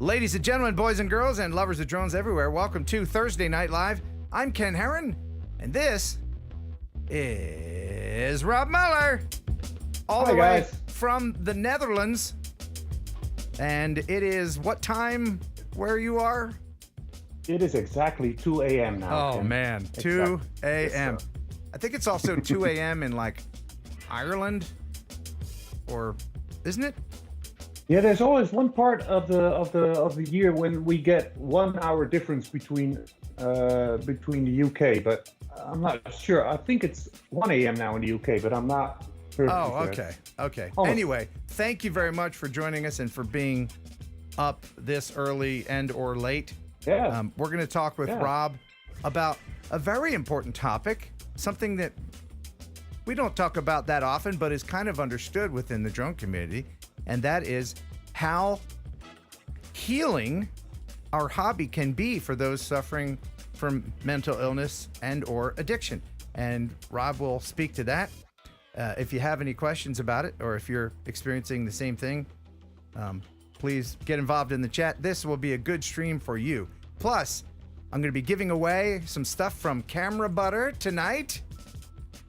Ladies and gentlemen, boys and girls, and lovers of drones everywhere, welcome to Thursday Night Live. I'm Ken Heron, and this is Rob Muller, all the way from the Netherlands. And it is what time where you are? It is exactly 2 a.m. now. Oh, Ken. man, 2 a.m. I think it's also 2 a.m. in, like, Ireland, or isn't it? Yeah, there's always one part of the year when we get 1 hour difference between the UK, but I'm not sure. I think it's 1 a.m. now in the UK, but I'm not sure. Oh, okay. Almost. Anyway, thank you very much for joining us and for being up this early and or late. Yeah. We're going to talk with Rob about a very important topic, something that we don't talk about that often, but is kind of understood within the drone community, and that is how healing our hobby can be for those suffering from mental illness and or addiction. And Rob will speak to that. If you have any questions about it, or if you're experiencing the same thing, please get involved in the chat. This will be a good stream for you. Plus, I'm going to be giving away some stuff from Camera Butter tonight.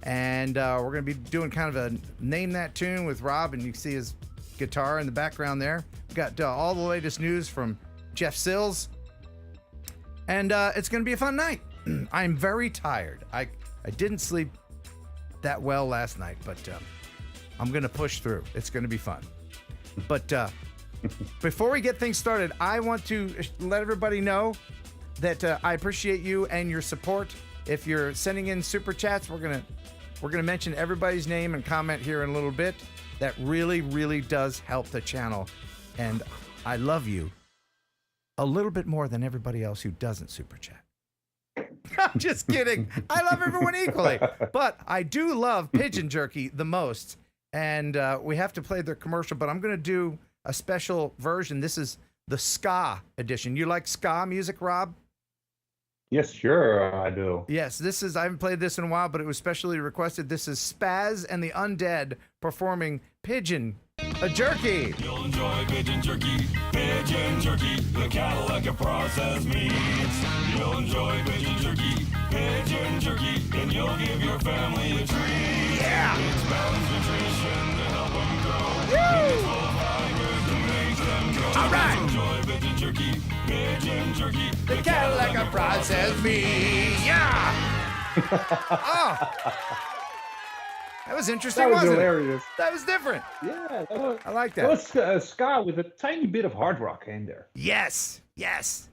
And we're going to be doing kind of a name that tune with Rob, and you can see his guitar in the background there. We got all the latest news from Jeff Sills, and it's going to be a fun night. I'm very tired. I didn't sleep that well last night, but I'm going to push through. It's going to be fun. But before we get things started, I want to let everybody know that I appreciate you and your support. If you're sending in super chats, we're gonna mention everybody's name and comment here in a little bit. That really, really does help the channel, and I love you a little bit more than everybody else who doesn't super chat. I'm just kidding. I love everyone equally, but I do love Pigeon Jerky the most, and we have to play their commercial. But I'm gonna do a special version. This is the ska edition. You like ska music, Rob? Yes, sure, I do. Yes, I haven't played this in a while, but it was specially requested. This is Spaz and the Undead performing Pigeon Jerky. You'll enjoy Pigeon Jerky, the Cadillac of processed meats. You'll enjoy Pigeon Jerky, and you'll give your family a treat. Yeah! It's balanced nutrition to help them grow. Woo! It's full of fiber to make them grow. All right! Enjoy Pigeon Jerky, the Cadillac of processed meat. Yeah! Oh! That was interesting, That was wasn't hilarious. it? That was different. Yeah, I like that. That was ska with a tiny bit of hard rock in there. Yes. That's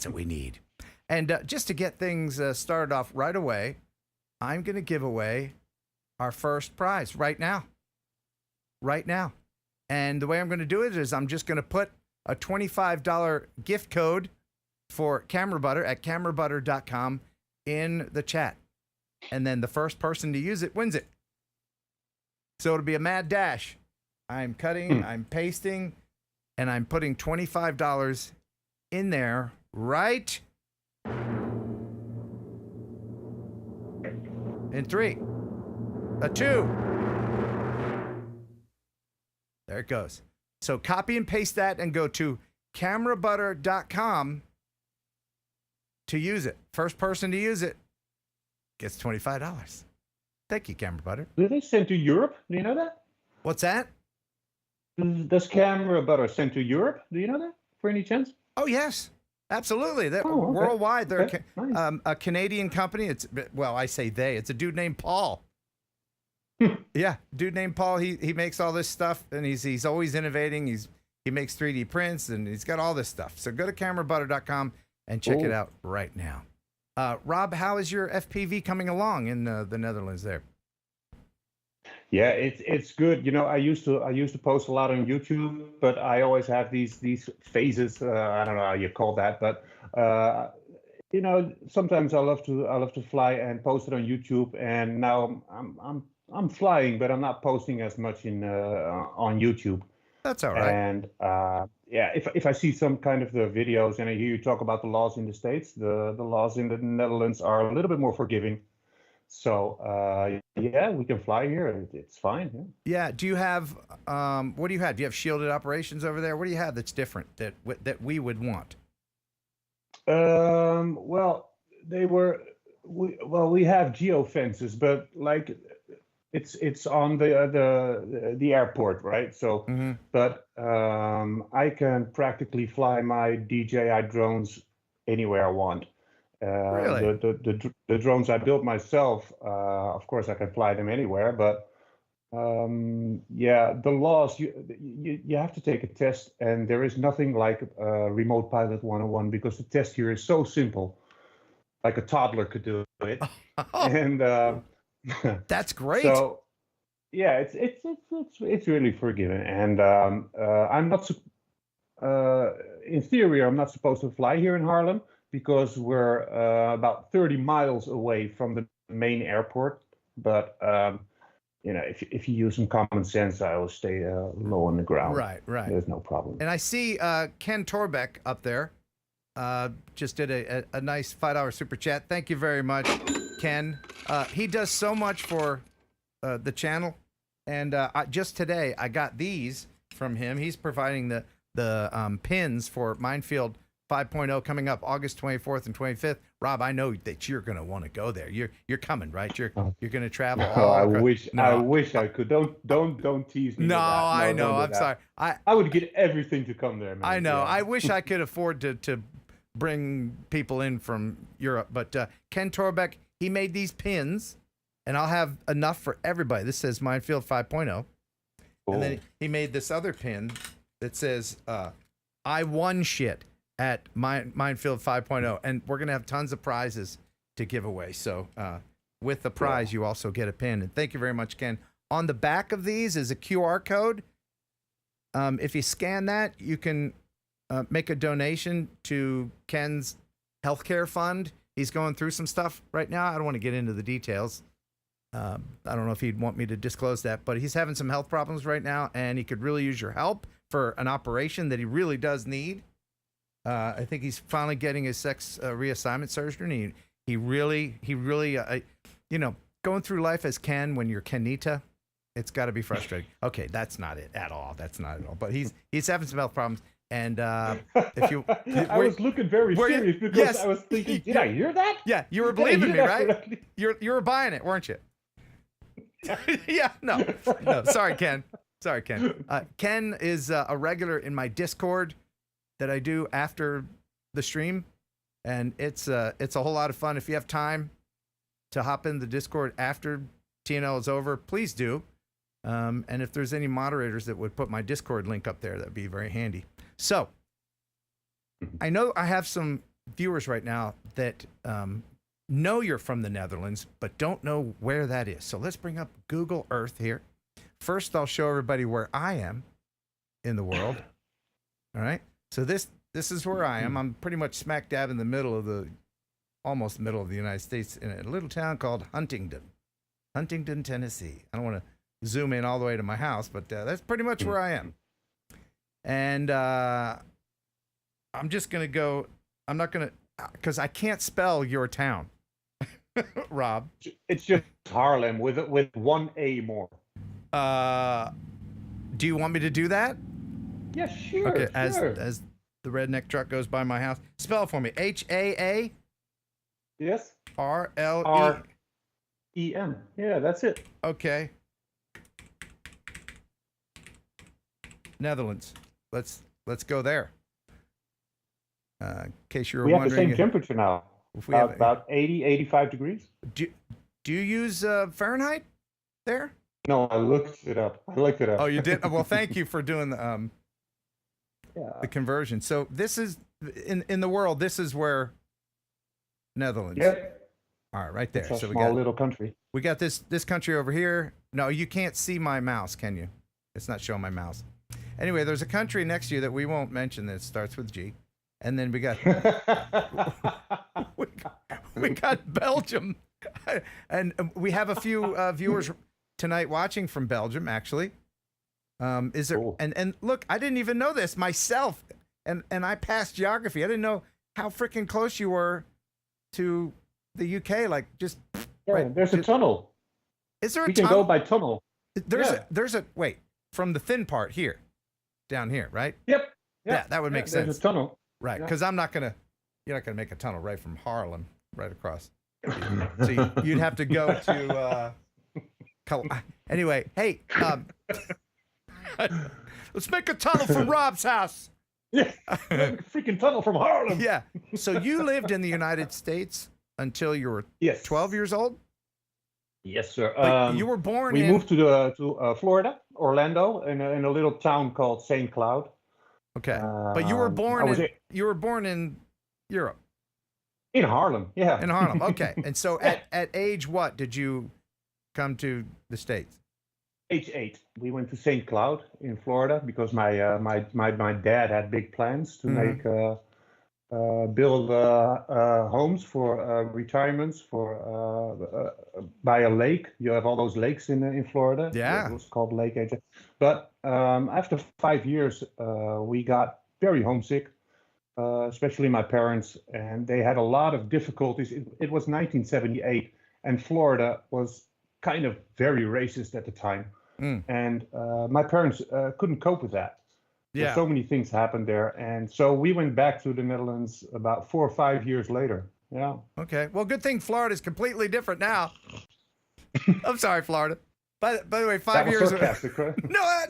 what we need. And just to get things started off right away, I'm going to give away our first prize right now. And the way I'm going to do it is I'm just going to put a $25 gift code for Camera Butter at camerabutter.com in the chat. And then the first person to use it wins it. So it'll be a mad dash. I'm cutting, I'm pasting, and I'm putting $25 in there right in 3, 2. There it goes. So copy and paste that and go to camerabutter.com to use it. First person to use it gets $25. Thank you, Camera Butter. Do they send to Europe? Do you know that? What's that? Does Camera Butter send to Europe? Do you know that, for any chance? Oh, yes. Absolutely. They're okay. worldwide. They're Okay, nice. a Canadian company. I say they. It's a dude named Paul. Yeah, dude named Paul. He makes all this stuff, and he's always innovating. He makes 3D prints, and he's got all this stuff. So go to camerabutter.com and check it out right now. Rob, how is your FPV coming along in the Netherlands there? Yeah, it's good. You know, I used to post a lot on YouTube, but I always have these phases. I don't know how you call that, but you know, sometimes I love to fly and post it on YouTube. And now I'm flying, but I'm not posting as much on YouTube. That's all right. And yeah, if I see some kind of the videos and I hear you talk about the laws in the States, the laws in the Netherlands are a little bit more forgiving. So yeah, we can fly here. It's fine. Yeah. Yeah. Do you have what do you have? Do you have shielded operations over there? What do you have that's different that we would want? Well, we have geo fences, but like it's on the airport, right? So, but I can practically fly my DJI drones anywhere I want. Really? The drones I built myself, of course, I can fly them anywhere, but yeah, the laws you have to take a test, and there is nothing like Remote Pilot 101 because the test here is so simple, like a toddler could do it, and That's great. so yeah, it's really forgiving, and I'm not in theory I'm not supposed to fly here in Haarlem because we're about 30 miles away from the main airport, but you know, if you use some common sense, I will stay low on the ground. Right. There's no problem. And I see Ken Torbeck up there. Just did a nice $5 super chat. Thank you very much, Ken. He does so much for the channel, and just today I got these from him. He's providing the pins for Mindfield 5.0 coming up August 24th and 25th. Rob, I know that you're going to want to go there. You're coming, right? You're going to travel. I wish I could. Don't tease me. No, with that. I know. Don't do I'm that. sorry. I would get everything to come there, man. I know. Yeah. I wish I could afford to bring people in from Europe, but Ken Torbeck, he made these pins, and I'll have enough for everybody. This says Mindfield 5.0. Cool. And then he made this other pin that says I won shit at Mindfield 5.0, and we're gonna have tons of prizes to give away. So with the prize, you also get a pin. And thank you very much, Ken. On the back of these is a QR code. If you scan that, you can make a donation to Ken's healthcare fund. He's going through some stuff right now. I don't want to get into the details. I don't know if he'd want me to disclose that, but he's having some health problems right now, and he could really use your help for an operation that he really does need. I think he's finally getting his sex reassignment surgery. And he really, you know, going through life as Ken when you're Kenita, it's got to be frustrating. Okay, that's not it at all. That's not at all. But he's having some health problems. And if you, I was looking very serious because yes, I was thinking, did I hear that? Yeah, you were believing me, right? Correctly? You were buying it, weren't you? Yeah, no. Sorry, Ken. Ken is a regular in my Discord that I do after the stream, and it's a whole lot of fun. If you have time to hop in the Discord after TNL is over, please do. And if there's any moderators that would put my Discord link up there, that'd be very handy. So I know I have some viewers right now that know you're from the Netherlands, but don't know where that is. So let's bring up Google Earth here. First, I'll show everybody where I am in the world. All right. So this is where I am. I'm pretty much smack dab in the middle of almost middle of the United States in a little town called Huntington, Tennessee. I don't want to zoom in all the way to my house, but that's pretty much where I am. And I'm just going to go, I'm not going to, because I can't spell your town, Rob. It's just Haarlem with one A more. Do you want me to do that? Yeah, sure. Okay, sure. as the redneck truck goes by my house, spell it for me. HAA. Yes. RLEM. Yeah, that's it. Okay. Netherlands. Let's go there. In case you were wondering. We have wondering, the same temperature now. About 80, 85 degrees. Do you use Fahrenheit there? No, I looked it up. Oh, you did? Well, thank you for doing the conversion. So this is in the world. This is where Netherlands. Yeah. All right, right there. It's a so small little country. We got this country over here. No, you can't see my mouse, can you? It's not showing my mouse. Anyway, there's a country next to you that we won't mention that starts with G, and then we got we got Belgium, and we have a few viewers tonight watching from Belgium, actually. Is there? Cool. And look, I didn't even know this myself, and I passed geography. I didn't know how freaking close you were to the UK. Like just Yeah, Right. there's a tunnel. Is there a We can tunnel? go by tunnel. There's a wait, from the thin part here, down here, right? Yep. Yeah, that would make There's sense. a tunnel. Right, Yeah. because you're not gonna make a tunnel right from Harlem right across. So you'd have to go to. Anyway, hey, let's make a tunnel from Rob's house. Yeah, freaking tunnel from Harlem. Yeah. So you lived in the United States until you were Yes. 12 years old. Yes, sir. But you were born We in. moved to Florida, Orlando, in a little town called St. Cloud. Okay, but you were born I was you were born in Europe, in Harlem. Yeah. in Harlem. Okay, and so at age what did you come to the States? Age 8, we went to St. Cloud in Florida because my dad had big plans to make build homes for retirements for by a lake. You have all those lakes in Florida. Yeah. It was called Lake Edge. But after 5 years, we got very homesick, especially my parents, and they had a lot of difficulties. It was 1978, and Florida was kind of very racist at the time. And my parents couldn't cope with that. Yeah. So many things happened there. And so we went back to the Netherlands about 4 or 5 years later. Yeah. Okay. Well, good thing Florida's completely different now. I'm sorry, Florida. By the way, 5 That was years. sarcastic, right?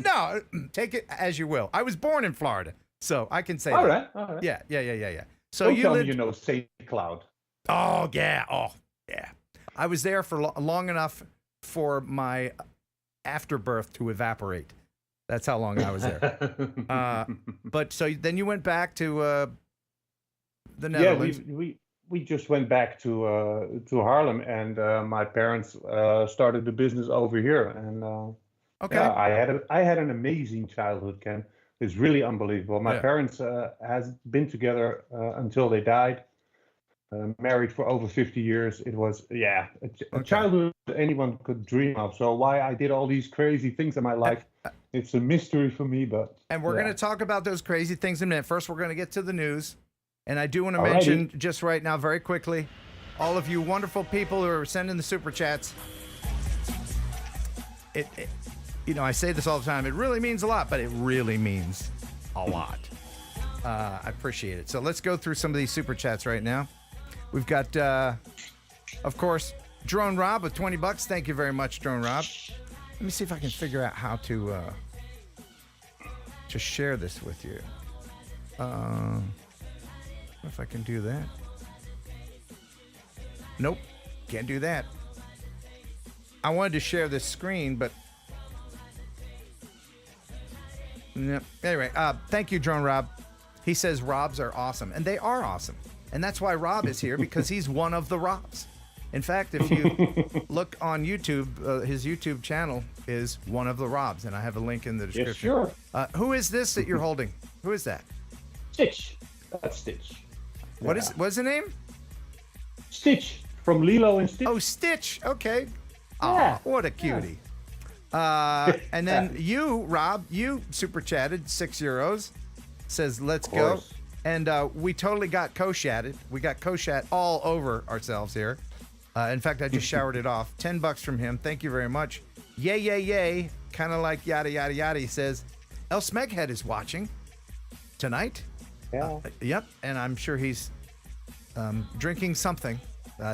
No. Take it as you will. I was born in Florida, so I can say All that. right. All right. Yeah. So Don't you tell lived. me you know St. Cloud. Oh yeah. I was there for long enough for my afterbirth to evaporate. That's how long I was there. But so then you went back to the Netherlands. Yeah, we just went back to Harlem, and my parents started the business over here. And Okay. yeah, I had an amazing childhood, Ken. It's really unbelievable. My Yeah. parents has been together until they died. Married for over 50 years. It was a childhood anyone could dream of. So why I did all these crazy things in my life, it's a mystery for me. But And we're yeah. going to talk about those crazy things in a minute. First, we're going to get to the news. And I do want to Alrighty. mention just right now, very quickly, all of you wonderful people who are sending the super chats. I say this all the time. It really means a lot, but it really means a lot. I appreciate it. So let's go through some of these super chats right now. We've got, of course, Drone Rob with $20. Thank you very much, Drone Rob. Let me see if I can figure out how to share this with you. If I can do that. Nope, can't do that. I wanted to share this screen, but no. Anyway, thank you, Drone Rob. He says Robs are awesome, and they are awesome. And that's why Rob is here, because he's one of the Robs. In fact, if you look on YouTube, his YouTube channel is one of the Robs, and I have a link in the description. Yes, sure. Who is this that you're holding? Who is that? Stitch. That's Stitch. What's the name? Stitch from Lilo and Stitch. Oh, Stitch. Okay. Yeah. Oh, what a cutie. And then you, Rob, you super chatted €6. Says, let's go. course. And we totally got co-chatted. We got co-chat all over ourselves here. In fact, I just showered it off. $10 from him. Thank you very much. Yay. Kind of like yada, yada, yada. He says, El Smeghead is watching tonight. Yeah. Yep. And I'm sure he's drinking something.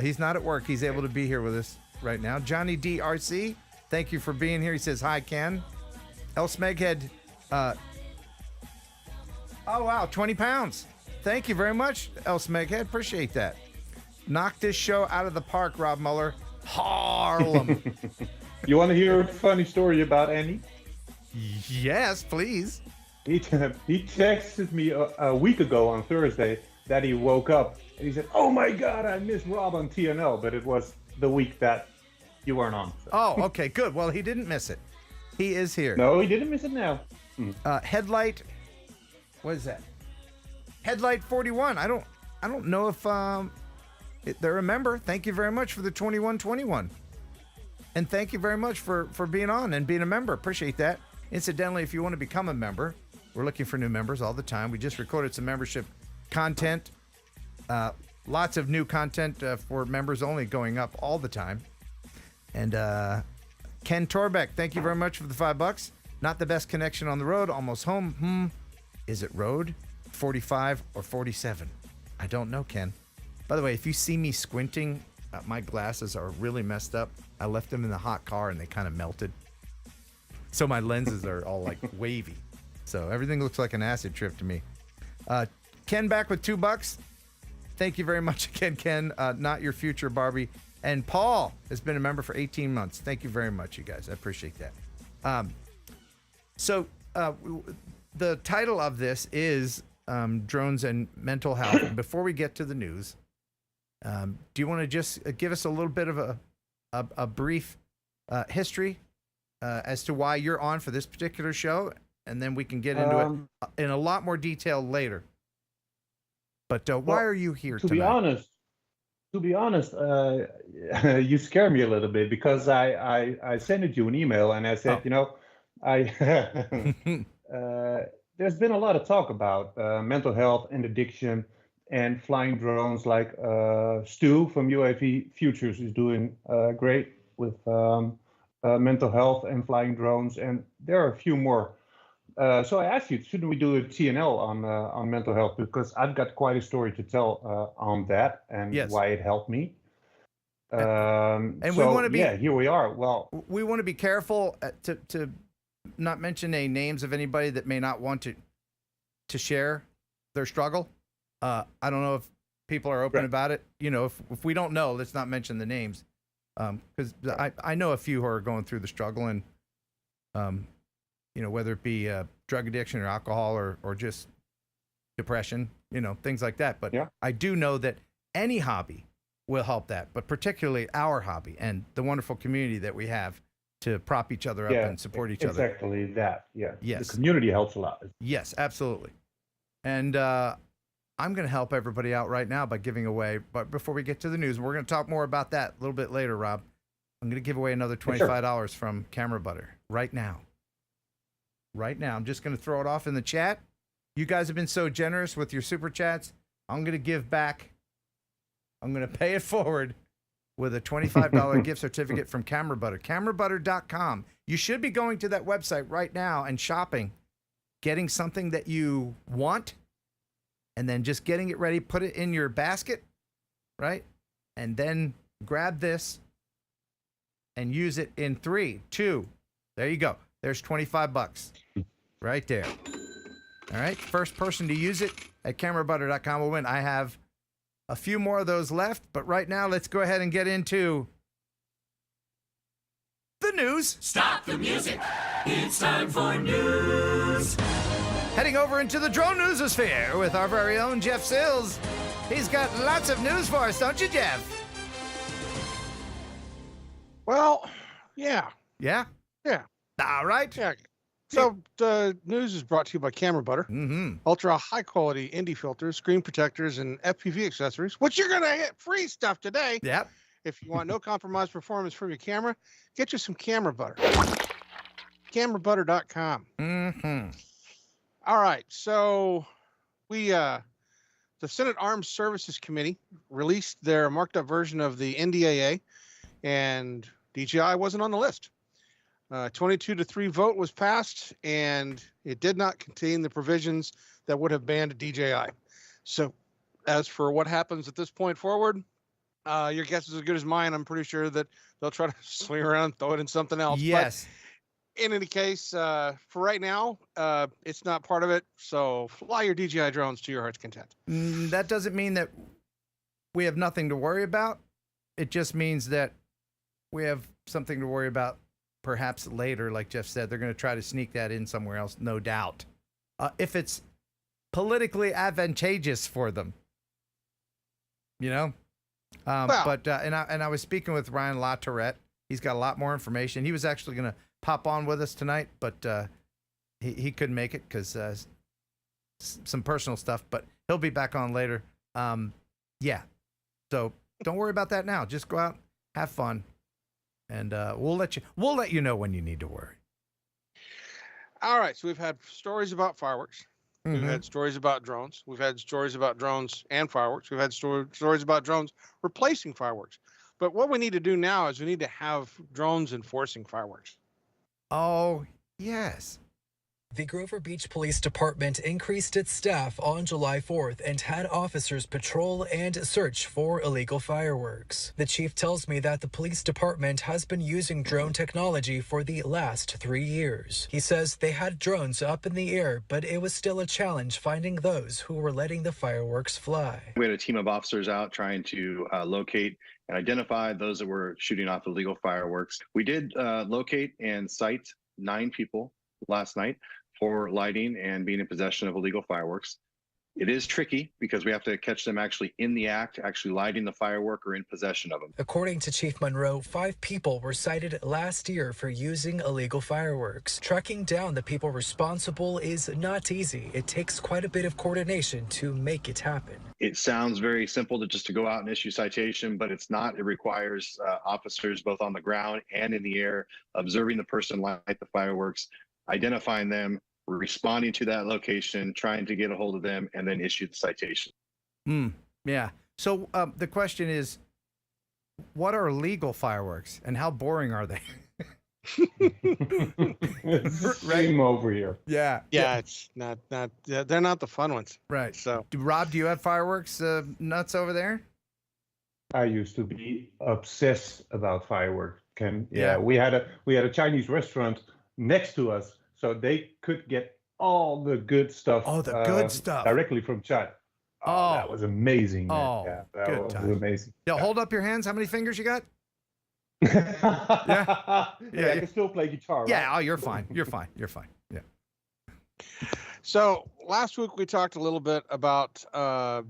He's not at work. He's able to be here with us right now. Johnny DRC, thank you for being here. He says, hi, Ken. El Smeghead. Oh, wow, 20 pounds. Thank you very much, El Smeghead. Appreciate that. Knock this show out of the park, Rob Mueller. Harlem. You want to hear a funny story about Andy? Yes, please. He texted me a week ago on Thursday that he woke up and he said, "Oh my God, I missed Rob on TNL," but it was the week that you weren't on. So. Oh, okay, good. Well, he didn't miss it. He is here. No, he didn't miss it now. Headlight. What is that? Headlight 41. I don't know if they're a member. Thank you very much for the 2121. And thank you very much for being on and being a member. Appreciate that. Incidentally, if you want to become a member, we're looking for new members all the time. We just recorded some membership content. Lots of new content for members only going up all the time. And Ken Torbeck, thank you very much for the $5. Not the best connection on the road, almost home. Is it road 45 or 47? I don't know, Ken. By the way, if you see me squinting, my glasses are really messed up. I left them in the hot car and they kind of melted. So my lenses are all like wavy. So everything looks like an acid trip to me. Ken back with $2. Thank you very much again, Ken. Not your future Barbie. And Paul has been a member for 18 months. Thank you very much, you guys. I appreciate that. So the title of this is Drones and Mental Health. Before we get to the news, do you want to just give us a little bit of a brief history as to why you're on for this particular show? And then we can get into it in a lot more detail later. But why are you here tonight? To be honest, you scare me a little bit because I sent you an email and I said, there's been a lot of talk about mental health and addiction and flying drones. Like Stu from UAV Futures is doing great with mental health and flying drones, and there are a few more. So I asked you, shouldn't we do a TNL on mental health? Because I've got quite a story to tell on that and why it helped me. And so, we want to be, here we are. Well, we want to be careful to not mention any names of anybody that may not want to share their struggle. I don't know if people are open about it. If we don't know, let's not mention the names. Because I know a few who are going through the struggle, and whether it be drug addiction or alcohol or just depression, things like that. But I do know that any hobby will help that, but particularly our hobby and the wonderful community that we have to prop each other up and support each other. Exactly that. Yeah. Yes. The community helps a lot. Yes, absolutely. And I'm going to help everybody out right now by giving away, but before we get to the news, we're going to talk more about that a little bit later, Rob. I'm going to give away another $25 from Camera Butter right now. Right now. I'm just going to throw it off in the chat. You guys have been so generous with your super chats. I'm going to give back. I'm going to pay it forward with a $25 gift certificate from Camera Butter. CameraButter.com. You should be going to that website right now and shopping, getting something that you want, and then just getting it ready, put it in your basket, right? And then grab this and use it in 3, 2. There you go. There's $25 right there. All right. First person to use it at CameraButter.com will win. I have a few more of those left, but right now let's go ahead and get into the news. Stop the music. It's time for news. Heading over into the drone newsosphere with our very own Jeff Sills. He's got lots of news for us, don't you, Jeff? Well, yeah. Yeah? Yeah. All right. Yeah. So the news is brought to you by Camera Butter. Mm-hmm. Ultra high quality ND filters, screen protectors, and FPV accessories, which you're going to get free stuff today. Yep. If you want no compromise performance from your camera, get you some Camera Butter. CameraButter.com. Mm-hmm. All right. So the Senate Armed Services Committee released their marked up version of the NDAA, and DJI wasn't on the list. 22-3 vote was passed, and it did not contain the provisions that would have banned DJI. So as for what happens at this point forward, your guess is as good as mine. I'm pretty sure that they'll try to swing around and throw it in something else. Yes. But in any case, for right now, it's not part of it. So fly your DJI drones to your heart's content. That doesn't mean that we have nothing to worry about. It just means that we have something to worry about perhaps later. Like Jeff said, they're going to try to sneak that in somewhere else, no doubt. If it's politically advantageous for them, But I was speaking with Ryan LaTourette. He's got a lot more information. He was actually going to pop on with us tonight, but he couldn't make it because some personal stuff. But he'll be back on later. Yeah. So don't worry about that now. Just go out, have fun, and we'll let you know when you need to worry. All right. So we've had stories about fireworks. Mm-hmm. We've had stories about drones. We've had stories about drones and fireworks. We've had stories about drones replacing fireworks. But what we need to do now is we need to have drones enforcing fireworks. Oh, yes. The Grover Beach Police Department increased its staff on July 4th and had officers patrol and search for illegal fireworks. The chief tells me that the police department has been using drone technology for the last 3 years. He says they had drones up in the air, but it was still a challenge finding those who were letting the fireworks fly. We had a team of officers out trying to locate and identify those that were shooting off illegal fireworks. We did locate and cite 9 people last night for lighting and being in possession of illegal fireworks. It is tricky because we have to catch them actually in the act, actually lighting the firework or in possession of them. According to Chief Monroe, 5 people were cited last year for using illegal fireworks. Tracking down the people responsible is not easy. It takes quite a bit of coordination to make it happen. It sounds very simple to go out and issue citation, but it's not. It requires officers both on the ground and in the air, observing the person light the fireworks, identifying them, responding to that location, trying to get a hold of them, and then issue the citation. Yeah. So the question is, what are legal fireworks and how boring are they? Same over here. Yeah. Yeah, it's not they're not the fun ones. Right. So, Rob, do you have fireworks nuts over there? I used to be obsessed about fireworks. Ken. Yeah. We had a Chinese restaurant next to us, so they could get all the good stuff. Oh, the good stuff directly from China. Oh, that was amazing. Man. Oh, yeah, that good was time. amazing. Yeah, hold up your hands. How many fingers you got? Yeah, I yeah. can still play guitar. Yeah. Right? Oh, you're fine. You're fine. You're fine. Yeah. so last week we talked a little bit about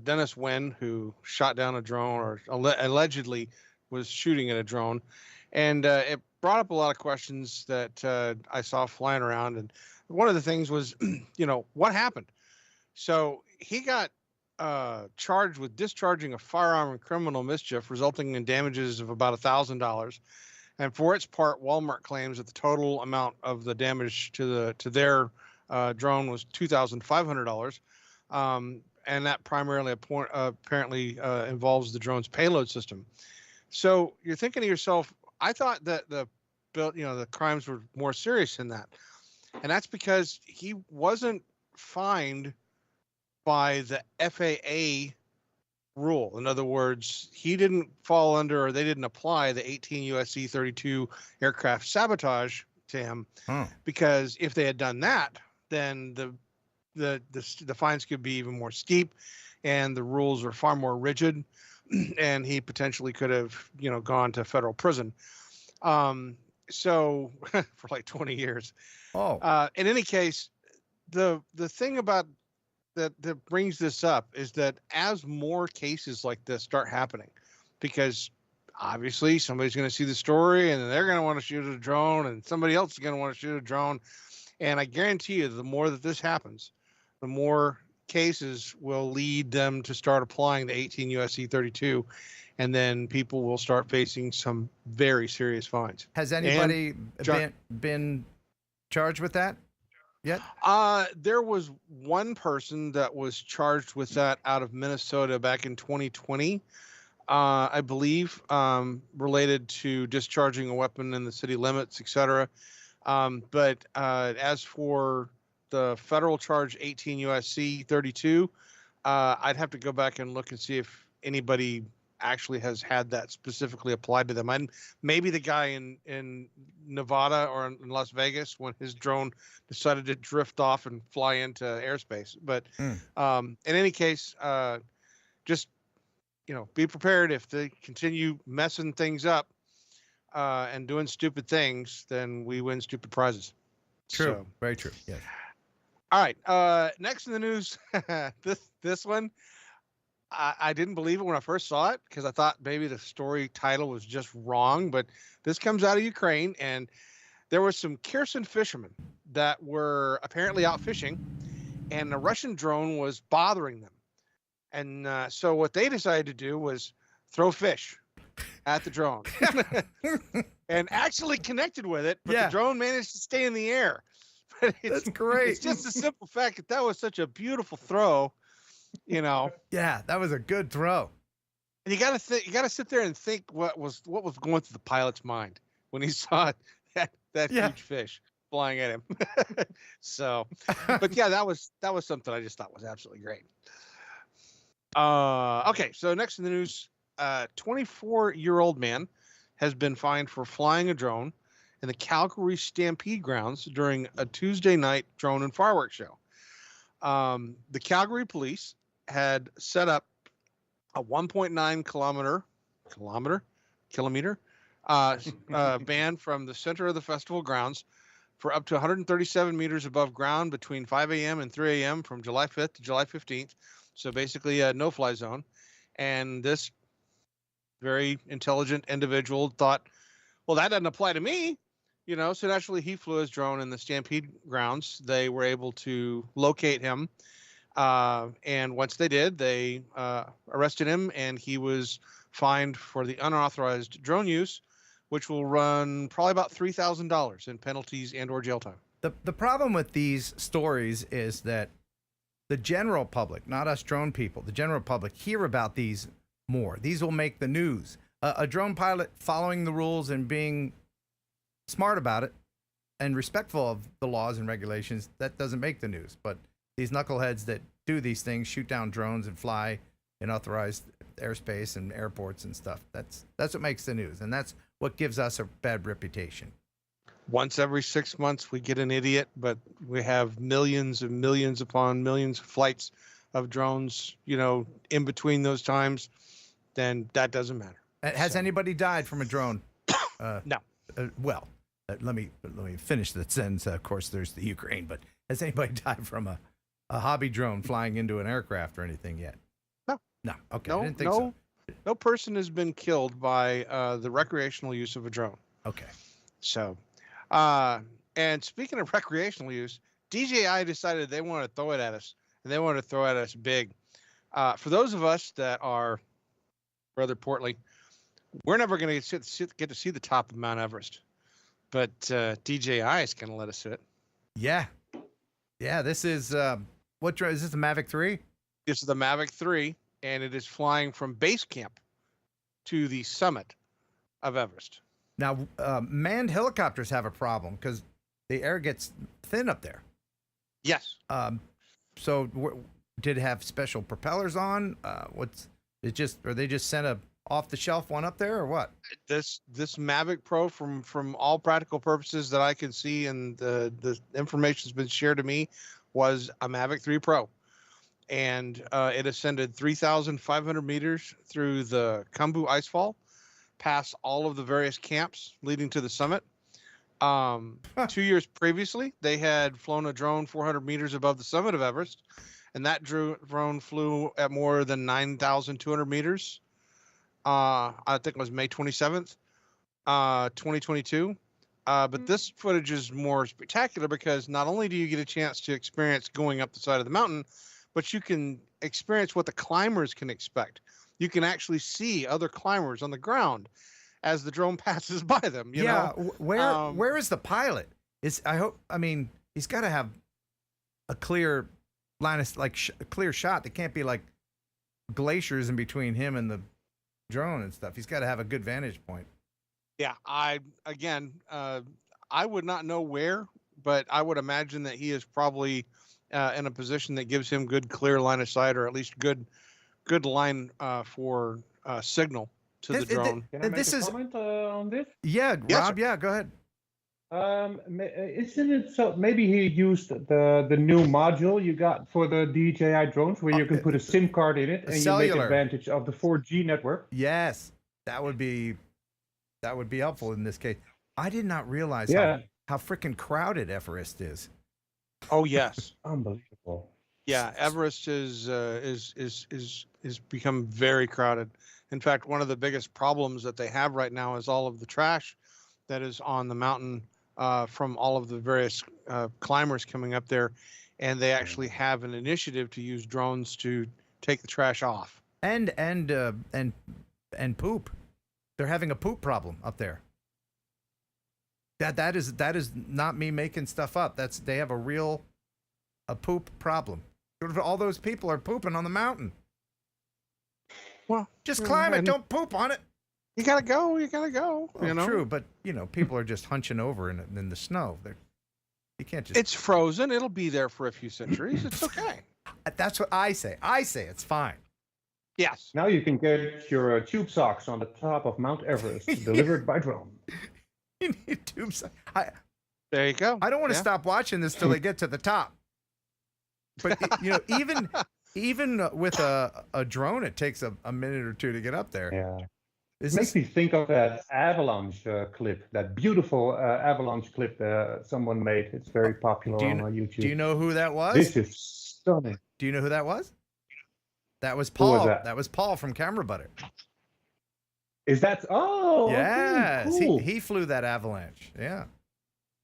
Dennis Nguyen, who shot down a drone or allegedly was shooting at a drone. And it brought up a lot of questions that I saw flying around. And one of the things was, what happened? So he got charged with discharging a firearm in criminal mischief, resulting in damages of about $1,000. And for its part, Walmart claims that the total amount of the damage to their drone was $2,500. And that primarily apparently involves the drone's payload system. So you're thinking to yourself, I thought that the crimes were more serious than that. And that's because he wasn't fined by the FAA rule. In other words, he didn't fall under, or they didn't apply the 18 U.S.C. 32 aircraft sabotage to him, because if they had done that, then the fines could be even more steep, and the rules are far more rigid, and he potentially could have, gone to federal prison. So for like 20 years. In any case, the thing about that brings this up is that as more cases like this start happening, because obviously somebody's going to see the story and they're going to want to shoot a drone, and somebody else is going to want to shoot a drone. And I guarantee you, the more that this happens, the more cases will lead them to start applying the 18 U.S.C. 32, and then people will start facing some very serious fines. Has anybody been charged with that yet? There was one person that was charged with that out of Minnesota back in 2020, I believe, related to discharging a weapon in the city limits, etc. But as for the federal charge 18 U.S.C. 32, I'd have to go back and look and see if anybody actually has had that specifically applied to them. And maybe the guy in Nevada or in Las Vegas, when his drone decided to drift off and fly into airspace. But in any case, just be prepared. If they continue messing things up and doing stupid things, then we win stupid prizes. True. So, very true. Yes. all right. Next in the news, this one. I didn't believe it when I first saw it, because I thought maybe the story title was just wrong, but this comes out of Ukraine, and there were some Kherson fishermen that were apparently out fishing, and a Russian drone was bothering them. And so what they decided to do was throw fish at the drone and actually connected with it, but the drone managed to stay in the air. But That's great. It's just the simple fact that was such a beautiful throw. Yeah, that was a good throw. And you gotta sit there and think what was going through the pilot's mind when he saw that Yeah. huge fish flying at him. So, but yeah, that was something I just thought was absolutely great. Okay, so next in the news, 24-year-old man has been fined for flying a drone in the Calgary Stampede grounds during a Tuesday night drone and fireworks show. The Calgary police had set up a 1.9 kilometer band from the center of the festival grounds for up to 137 meters above ground between 5 a.m. and 3 a.m. from July 5th to July 15th. So basically a no-fly zone. And this very intelligent individual thought, well, that doesn't apply to me. So naturally he flew his drone in the Stampede grounds. They were able to locate him. And once they did, they arrested him, and he was fined for the unauthorized drone use, which will run probably about $3,000 in penalties and or jail time. The problem with these stories is that the general public, not us drone people, the general public hear about these more. These will make the news. A drone pilot following the rules and being smart about it and respectful of the laws and regulations, that doesn't make the news. But these knuckleheads that do these things, shoot down drones and fly in authorized airspace and airports and stuff, that's what makes the news. And that's what gives us a bad reputation. Once every 6 months, we get an idiot, but we have millions and millions upon millions of flights of drones, in between those times, then that doesn't matter. Has anybody died from a drone? No. Well, let me finish the sentence. Of course, there's the Ukraine, but has anybody died from a hobby drone flying into an aircraft or anything yet? No. No. Okay. No, I didn't think so. No person has been killed by the recreational use of a drone. Okay. So, and speaking of recreational use, DJI decided they want to throw it at us, and they want to throw it at us big. For those of us that are rather portly, we're never going to get to see the top of Mount Everest, but DJI is going to let us sit. Yeah. Yeah. This is what drone is this? The Mavic 3? This is the Mavic 3, and it is flying from base camp to the summit of Everest. Now, manned helicopters have a problem because the air gets thin up there. Yes. So did it have special propellers on? Or they just sent a off the shelf one up there or what? This Mavic Pro, from all practical purposes that I can see, and the information's been shared to me, was a Mavic 3 Pro. And it ascended 3,500 meters through the Khumbu Icefall, past all of the various camps leading to the summit. 2 years previously, they had flown a drone 400 meters above the summit of Everest, and that drone flew at more than 9,200 meters. I think it was May 27th, 2022. But this footage is more spectacular because not only do you get a chance to experience going up the side of the mountain, but you can experience what the climbers can expect. You can actually see other climbers on the ground as the drone passes by them. You know? Where is the pilot? He's got to have a clear line of a clear shot. There can't be like glaciers in between him and the drone and stuff. He's got to have a good vantage point. Yeah, I would not know where, but I would imagine that he is probably in a position that gives him good, clear line of sight, or at least good line for signal to the drone. Can I make a comment on this? Yeah, Yes, Rob. sir. Yeah, go ahead. Isn't it so? Maybe he used the new module you got for the DJI drones, where you can put a SIM card in it and you make advantage of the 4G network. Yes, that would be helpful in this case. I did not realize how freaking crowded Everest is. Oh yes, Unbelievable. yeah. Everest is become very crowded. In fact, one of the biggest problems that they have right now is all of the trash that is on the mountain from all of the various climbers coming up there, and they actually have an initiative to use drones to take the trash off. And poop. They're having a poop problem up there. That is not me making stuff up. They have a poop problem. All those people are pooping on the mountain. Well, Just climb it. and Don't poop on it. You gotta go. You gotta go. Well, you know, true, but people are just hunching over in the snow. You can't just. it's frozen. It'll be there for a few centuries. It's okay. That's what I say. I say it's fine. Yes. Now you can get your tube socks on the top of Mount Everest delivered by drone. You need tubes. There you go. I don't want to Yeah. stop watching this till they get to the top. But even with a drone, it takes a minute or two to get up there. Yeah. Is It makes this, me think of that avalanche clip, that beautiful avalanche clip someone made. It's very popular do you on kn- YouTube. do you know who that was? This is stunning. Do you know who that was? That was Who was Paul. that? Was Paul from Camera Butter. Is that? Oh, Yes, okay, cool. he flew that avalanche. Yeah.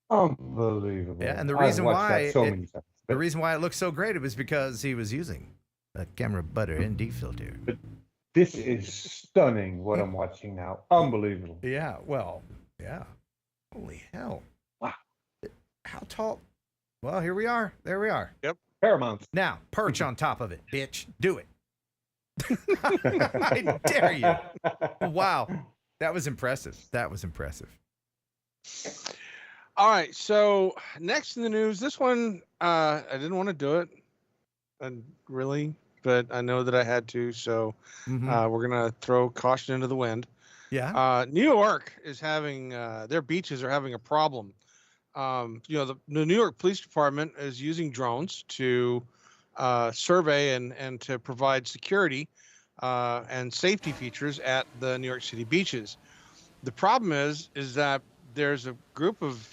Unbelievable. Yeah, and the I've reason watched why that so many times. The reason why it looked so great, it was because he was using a Camera Butter ND filter. This is stunning. What I'm watching now, unbelievable. Yeah. Well. Yeah. Holy hell. Wow. How tall? Well, here we are. There we are. Paramount. Now, perch on top of it, bitch. Do it. I dare you. Wow. That was impressive. That was impressive. All right. So next in the news, this one, I didn't want to do it, and really, but I know that I had to. So Mhm. we're gonna throw caution into the wind. Yeah. New York is having their beaches are having a problem. The New York Police Department is using drones to survey and to provide security and safety features at the New York City beaches. The problem is that there's a group of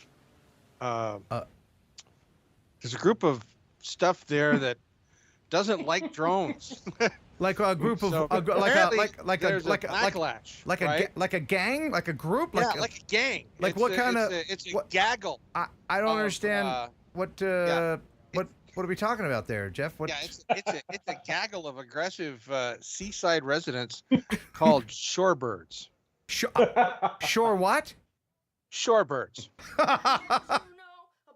stuff there that doesn't like drones. Like a group of So like there's a backlash, right? like a gang, like a group, Yeah, like a gang. like what kind of- It's a what- gaggle. I don't of, understand what what are we talking about there, Jeff? What? Yeah, it's a gaggle of aggressive seaside residents called shorebirds. Sure what? Shorebirds.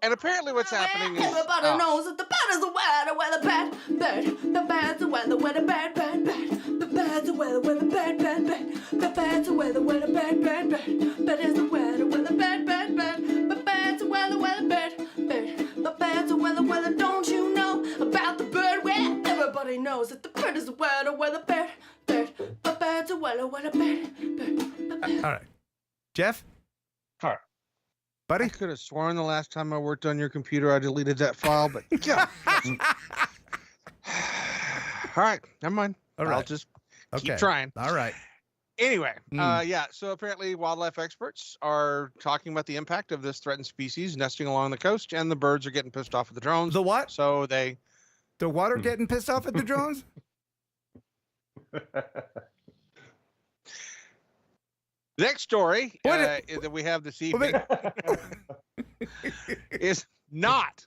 And apparently what's happening is Everybody knows that the bad is the weather, where the bad, the bad's the weather, where the bad, the bad's the weather, where the bad, the bad's the weather, where the bad, bad is the weather, where the bad, the bad's the weather, where the bad, the bad's the weather, don't you know about the bird? Where everybody knows that the bird is the weather, where the bad, the bad's the weather, where the bad. All right, Jeff. All right. Buddy. I could have sworn the last time I worked on your computer I deleted that file, but yeah. All right, never mind. All I'll right. just Okay. keep trying. All right. Anyway, yeah, so apparently wildlife experts are talking about the impact of this threatened species nesting along the coast, and the birds are getting pissed off at the drones. The what? So they... The water getting pissed off at the drones? The next story What that we have this evening is not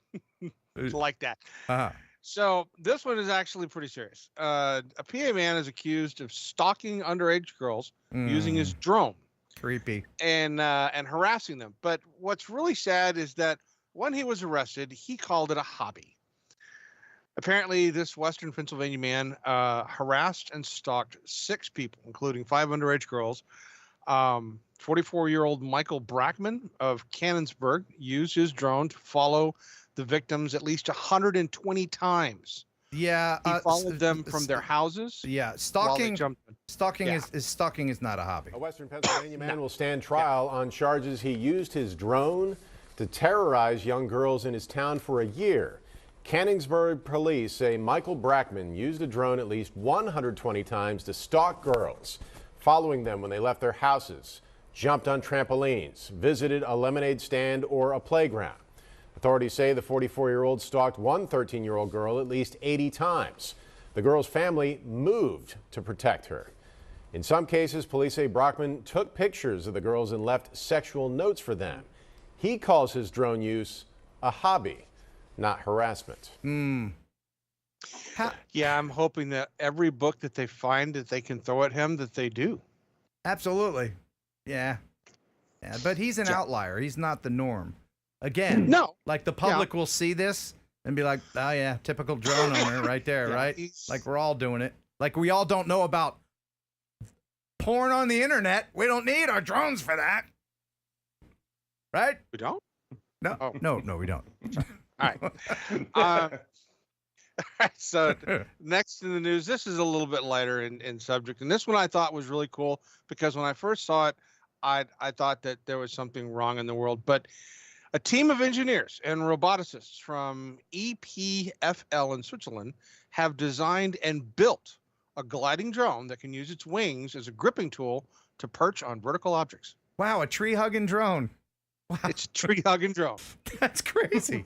like that. Uh-huh. So this one is actually pretty serious. A PA man is accused of stalking underage girls using his drone Creepy. and harassing them. But what's really sad is that when he was arrested, he called it a hobby. Apparently, this Western Pennsylvania man harassed and stalked 6 people, including 5 underage girls. 44-year-old Michael Brackman of Canonsburg used his drone to follow the victims at least 120 times. Yeah. He followed them from their houses. Yeah. while they Stalking. jumped in. Stalking Yeah. stalking is not a hobby. A Western Pennsylvania man will stand trial on charges he used his drone to terrorize young girls in his town for a year. Canonsburg police say Michael Brackman used a drone at least 120 times to stalk girls, following them when they left their houses, jumped on trampolines, visited a lemonade stand or a playground. Authorities say the 44-year-old stalked one 13-year-old girl at least 80 times. The girl's family moved to protect her. In some cases, police say Brockman took pictures of the girls and left sexual notes for them. He calls his drone use a hobby, not harassment. Yeah, I'm hoping that every book that they find that they can throw at him, that they do. Absolutely. Yeah. Yeah. But he's an outlier. He's not the norm. Again. No. Like the public will see this and be like, oh yeah, typical drone owner right there, right? Like we're all doing it. Like we all don't know about porn on the internet. We don't need our drones for that. Right? We don't? No, Oh. no, we don't. All right. So next in the news, this is a little bit lighter in subject. And this one I thought was really cool because when I first saw it, I thought that there was something wrong in the world. But a team of engineers and roboticists from EPFL in Switzerland have designed and built a gliding drone that can use its wings as a gripping tool to perch on vertical objects. Wow, a tree-hugging drone. Wow. It's a tree-hugging drone. That's crazy.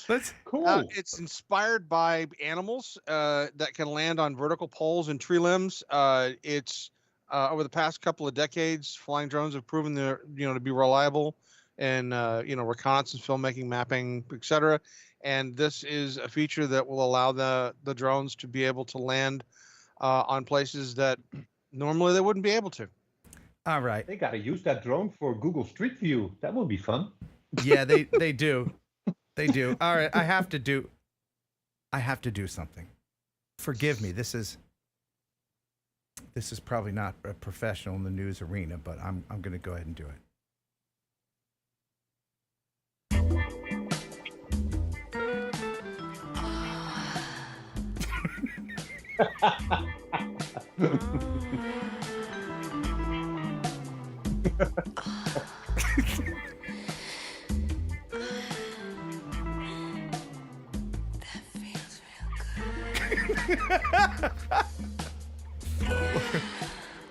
That's Cool. It's inspired by animals that can land on vertical poles and tree limbs. It's over the past couple of decades, flying drones have proven to be reliable in reconnaissance, filmmaking, mapping, etc. And this is a feature that will allow the drones to be able to land on places that normally they wouldn't be able to. all right. They got to use that drone for Google Street View. That will be fun. Yeah, they do. They do. All right, I have to do something. Forgive me. This is probably not a professional in the news arena, but I'm going to go ahead and do it.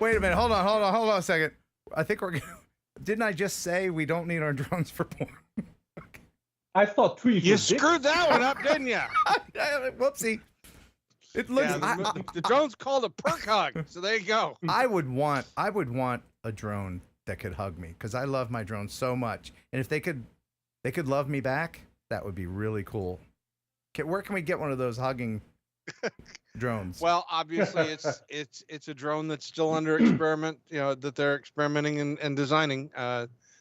Wait a minute. Hold on a second. I think didn't I just say we don't need our drones for porn? I thought trees You were big. screwed that one up, didn't you? Whoopsie. It looks. Yeah, the drone's called a perk hug. So there you go. I would want a drone that could hug me because I love my drone so much. And if they could love me back, that would be really cool. Where can we get one of those hugging drones? Well, obviously it's a drone that's still under experiment, that they're experimenting and designing.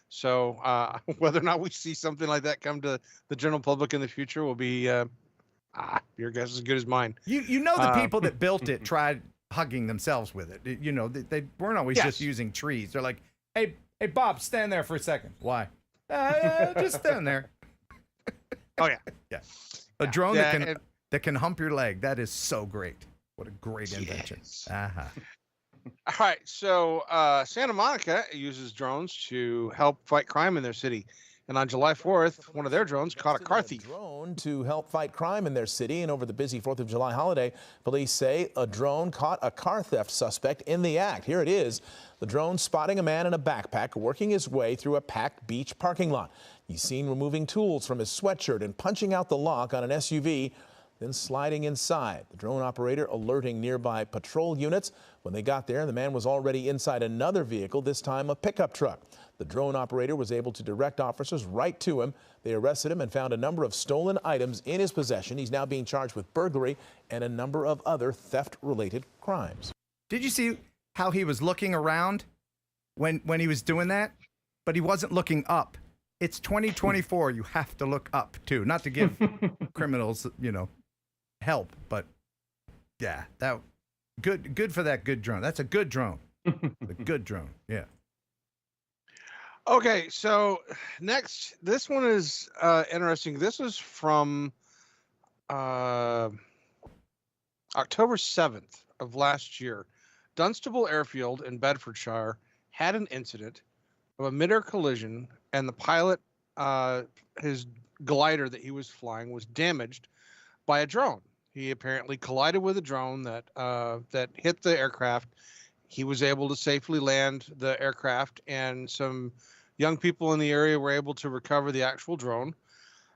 So whether or not we see something like that come to the general public in the future will be your guess is as good as mine. You know the people that built it tried hugging themselves with it. They weren't always just using trees. They're like, hey Bob, stand there for a second. Why? Just stand there. Oh yeah. Yeah. A drone that can hump your leg. That is so great. What a great invention. Yes. Uh-huh. All right. So Santa Monica uses drones to help fight crime in their city. And on July 4th, one of their drones caught a car thief. Drone to help fight crime in their city. And over the busy 4th of July holiday, police say a drone caught a car theft suspect in the act. Here it is. The drone spotting a man in a backpack working his way through a packed beach parking lot. He's seen removing tools from his sweatshirt and punching out the lock on an SUV, then sliding inside. The drone operator alerting nearby patrol units. When they got there, the man was already inside another vehicle, this time a pickup truck. The drone operator was able to direct officers right to him. They arrested him and found a number of stolen items in his possession. He's now being charged with burglary and a number of other theft-related crimes. Did you see how he was looking around when he was doing that? But he wasn't looking up. It's 2024. You have to look up too, not to give criminals, help. But yeah, that good for that good drone. That's a good drone. A good drone. Yeah. Okay, so next, this one is interesting. This is from October 7th of last year. Dunstable Airfield in Bedfordshire had an incident of a mid-air collision, and the pilot, his glider that he was flying, was damaged by a drone. He apparently collided with a drone that hit the aircraft. He was able to safely land the aircraft, and some young people in the area were able to recover the actual drone.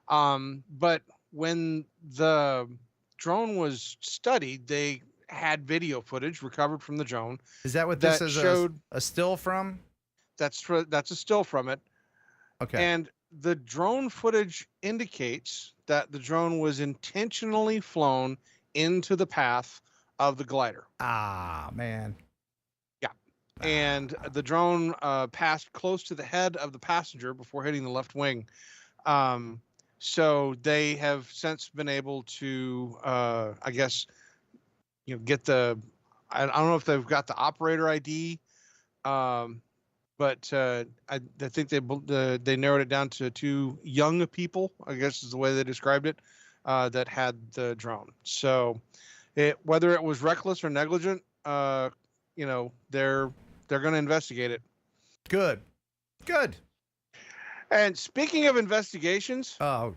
But when the drone was studied, they had video footage recovered from the drone. Is that what this is showed, a still from? That's a still from it. Okay. And the drone footage indicates that the drone was intentionally flown into the path of the glider. Ah, man. And the drone passed close to the head of the passenger before hitting the left wing. So they have since been able to, get I don't know if they've got the operator ID But I think they narrowed it down to 2 young people, I guess is the way they described it, that had the drone. So whether it was reckless or negligent, you know, they're going to investigate it. Good. And speaking of investigations, Oh,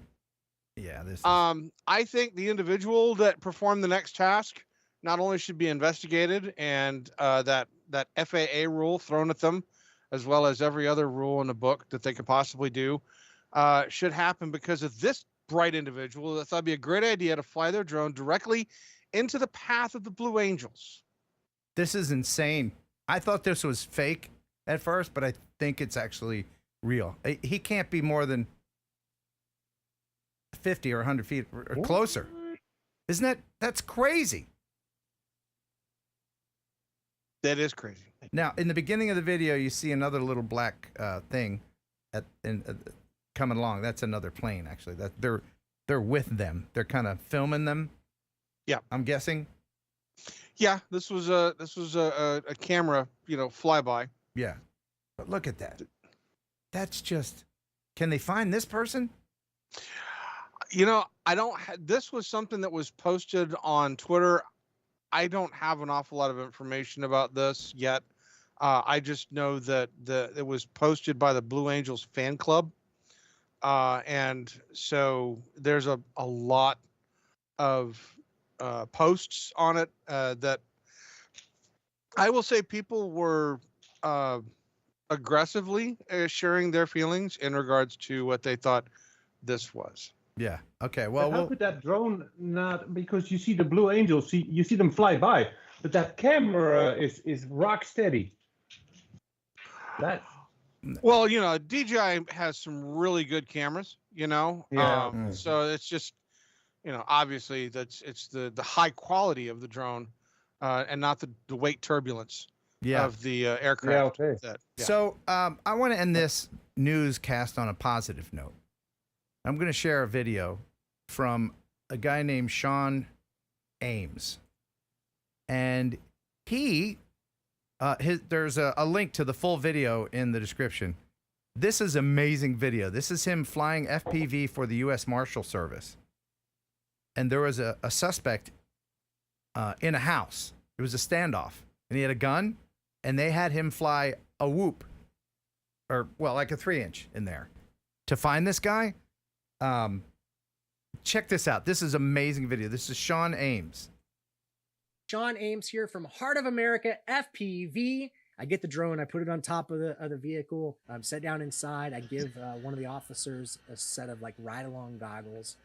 yeah. This. I think the individual that performed the next task not only should be investigated and that FAA rule thrown at them, as well as every other rule in the book that they could possibly do, should happen because of this bright individual that thought it'd be a great idea to fly their drone directly into the path of the Blue Angels. This is insane. I thought this was fake at first, but I think it's actually real. He can't be more than 50 or 100 feet or closer. Isn't that's crazy? That is crazy. Now, in the beginning of the video, you see another little black thing coming along. That's another plane, actually. That they're with them. They're kind of filming them. Yeah, I'm guessing. Yeah, this was a camera, you know, flyby. Yeah, but look at that. That's just. Can they find this person? You know, I don't. This was something that was posted on Twitter. I don't have an awful lot of information about this yet. I just know that it was posted by the Blue Angels fan club, and so there's a lot of posts on it that I will say people were aggressively sharing their feelings in regards to what they thought this was. Yeah. Okay. Well, how could that drone not? Because you see the Blue Angels, you see them fly by, but that camera is rock steady. Well, you know, DJI has some really good cameras. You know, Yeah. So it's just, you know, obviously it's the high quality of the drone, and not the weight turbulence of the aircraft. Yeah. Okay. So I want to end this newscast on a positive note. I'm going to share a video from a guy named Sean Ames. And he, there's a link to the full video in the description. This is amazing video. This is him flying FPV for the U.S. Marshal Service. And there was a suspect in a house. It was a standoff. And he had a gun. And they had him fly a whoop. Or, well, like a 3-inch in there. To find this guy. Check this out. This is amazing video. This is Sean Ames. Sean Ames here from Heart of America FPV. I get the drone, I put it on top of the vehicle, set down inside. I give one of the officers a set of like ride-along goggles,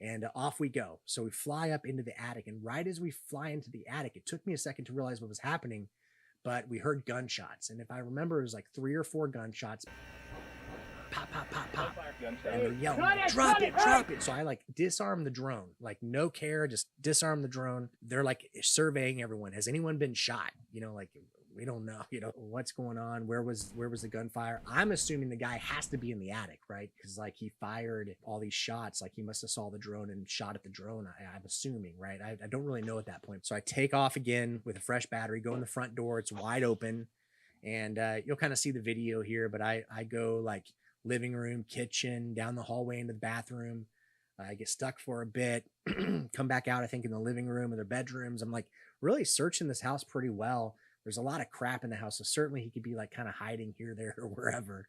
and off we go. So we fly up into the attic, and right as we fly into the attic, it took me a second to realize what was happening, but we heard gunshots. And if I remember, it was like 3 or 4 gunshots. Pop, pop, pop, pop. And they're yelling, drop it. So I like disarm the drone, like no care, just disarm the drone. They're like surveying everyone. Has anyone been shot? You know, like we don't know, you know, what's going on. Where was the gunfire? I'm assuming the guy has to be in the attic, right? Because like he fired all these shots, like he must have saw the drone and shot at the drone. I'm assuming, right? I don't really know at that point. So I take off again with a fresh battery, go in the front door. It's wide open. And you'll kind of see the video here, but I go like living room, kitchen, down the hallway into the bathroom. I get stuck for a bit, come back out, I think in the living room or their bedrooms. I'm like really searching this house pretty well. There's a lot of crap in the house. So certainly he could be like kind of hiding here, there, or wherever.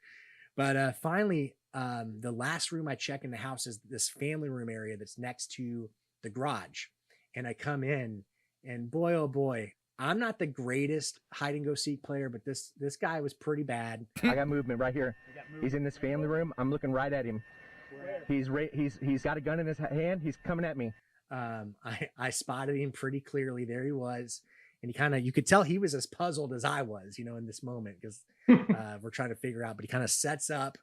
But finally, the last room I check in the house is this family room area that's next to the garage. And I come in and boy, oh boy, I'm not the greatest hide and go seek player, but this guy was pretty bad. I got movement right here. He's in this family room. I'm looking right at him. He's got a gun in his hand. He's coming at me. I spotted him pretty clearly. There he was. And you could tell he was as puzzled as I was, you know, in this moment, because we're trying to figure out, but he kind of sets up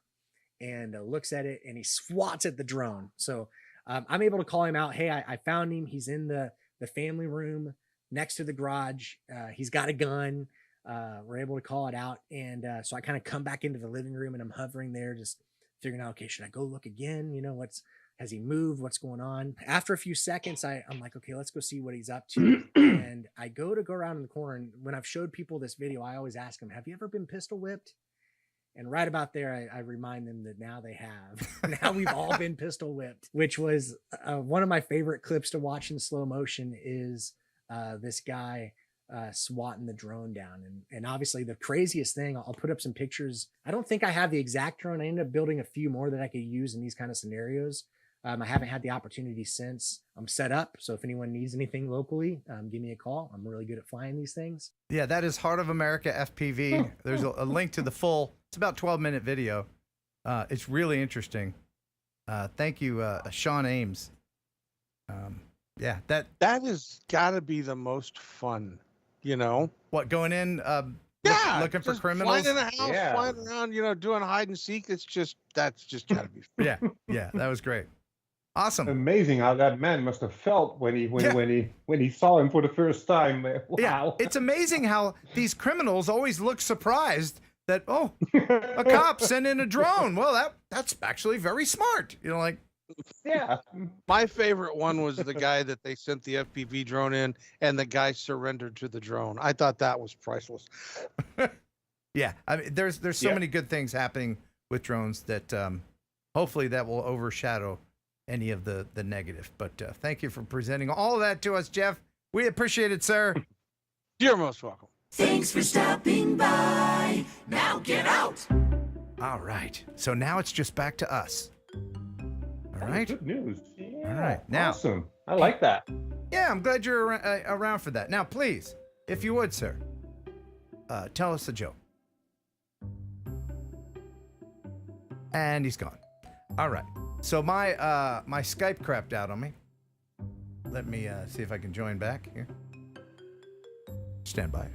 and looks at it and he swats at the drone. So I'm able to call him out. Hey, I found him. He's in the family room next to the garage. He's got a gun. We're able to call it out. And so I kind of come back into the living room and I'm hovering there, just figuring out, okay, should I go look again? You know, Has he moved? What's going on? After a few seconds, I'm like, okay, let's go see what he's up to. And I go around in the corner. And when I've showed people this video, I always ask them, have you ever been pistol whipped? And right about there, I remind them that now they have. Now we've all been pistol whipped, which was one of my favorite clips to watch in slow motion is this guy swatting the drone down. And obviously the craziest thing, I'll put up some pictures. I don't think I have the exact drone. I ended up building a few more that I could use in these kind of scenarios. I haven't had the opportunity since. I'm set up. So if anyone needs anything locally, give me a call. I'm really good at flying these things. Yeah, that is Heart of America FPV. There's a link to the full, it's about 12-minute video. It's really interesting. Thank you, Sean Ames. Yeah, that has got to be the most fun, you know? What, going in, looking for just criminals? flying in a house, flying around, you know, doing hide and seek. That's just got to be fun. Yeah, that was great. Awesome. Amazing how that man must have felt when he saw him for the first time. Wow. Yeah, it's amazing how these criminals always look surprised that, oh, a cop sent in a drone. Well, that's actually very smart. You know, like, yeah. My favorite one was the guy that they sent the FPV drone in, and the guy surrendered to the drone. I thought that was priceless. Yeah, I mean, there's so many good things happening with drones that hopefully that will overshadow any of the negative. But thank you for presenting all of that to us, Jeff. We appreciate it, sir. You're most welcome. Thanks for stopping by. Now get out. All right. So now it's just back to us. All right. Good news. Yeah, all right. Now, awesome. I like that. Yeah, I'm glad you're around for that. Now, please, if you would, sir, tell us a joke. And he's gone. All right. So my Skype crapped out on me. Let me see if I can join back here. Stand by.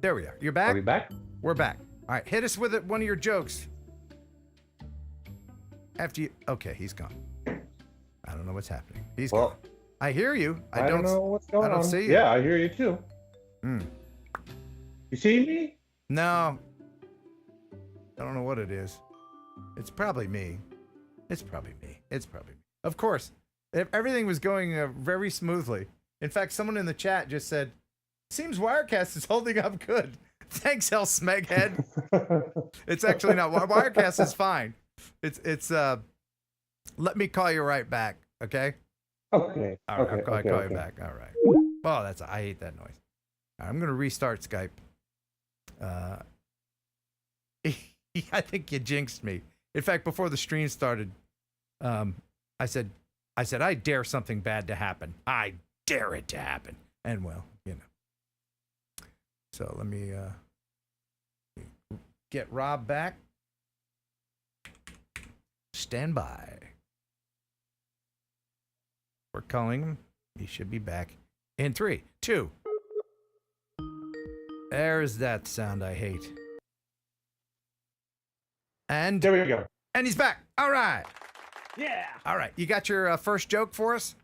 There we are. You're back? Are we back? We're back. All right. Hit us with one of your jokes. After you. Okay, he's gone. I don't know what's happening. He's gone. I hear you. I don't know what's going on. I don't see you. Yeah, I hear you too. You see me? No. I don't know what it is. It's probably me. It's probably me. Of course. Everything was going very smoothly. In fact, someone in the chat just said, seems Wirecast is holding up good. Thanks, El Smeghead. It's actually not. Wirecast is fine. It's let me call you right back, okay? Okay. All right, I'll call you back. All right. Oh, I hate that noise. All right, I'm going to restart Skype. I think you jinxed me. In fact, before the stream started, I said, I dare something bad to happen. I dare it to happen. And well, you know. So let me get Rob back. Stand by. We're calling him. He should be back in 3, 2. There's that sound I hate. And there we go. And he's back. All right. Yeah. All right. You got your first joke for us?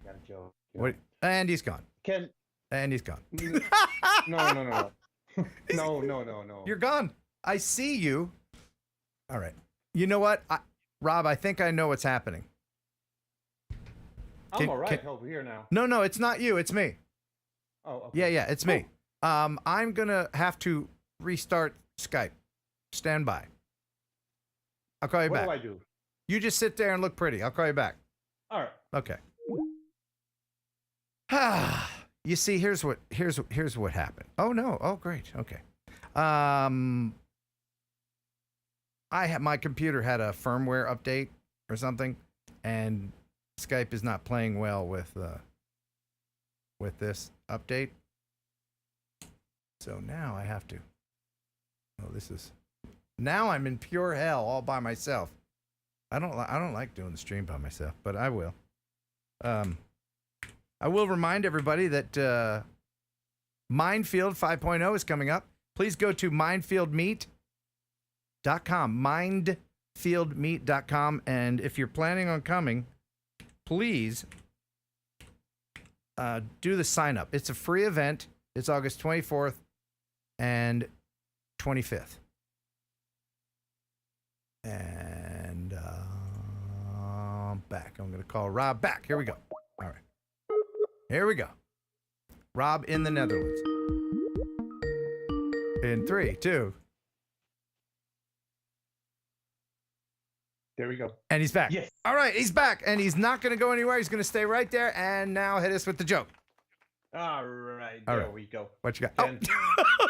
Got a joke. What? And he's gone. And he's gone. No. No. You're gone. I see you. All right. You know what? Rob, I think I know what's happening. I'm all right over here now. No, it's not you. It's me. Oh, okay. Yeah, it's me. I'm going to have to restart Skype. Stand by. I'll call you back. What do I do? You just sit there and look pretty. I'll call you back. All right. Okay. You see, here's what happened. Oh no. Oh great. Okay. My computer had a firmware update or something, and Skype is not playing well with this update. So now I have to. Oh, now I'm in pure hell all by myself. I don't like doing the stream by myself, but I will. I will remind everybody that Mindfield 5.0 is coming up. Please go to mindfieldmeet.com, mindfieldmeet.com, and if you're planning on coming, please do the sign up. It's a free event. It's August 24th and 25th. And back. I'm going to call Rob back. Here we go. All right. Here we go. Rob in the Netherlands. In 3, 2. There we go. And he's back. Yes. All right, he's back, and he's not going to go anywhere. He's going to stay right there, and now hit us with the joke. All right. All There right. we go. What you got? Ken. Oh.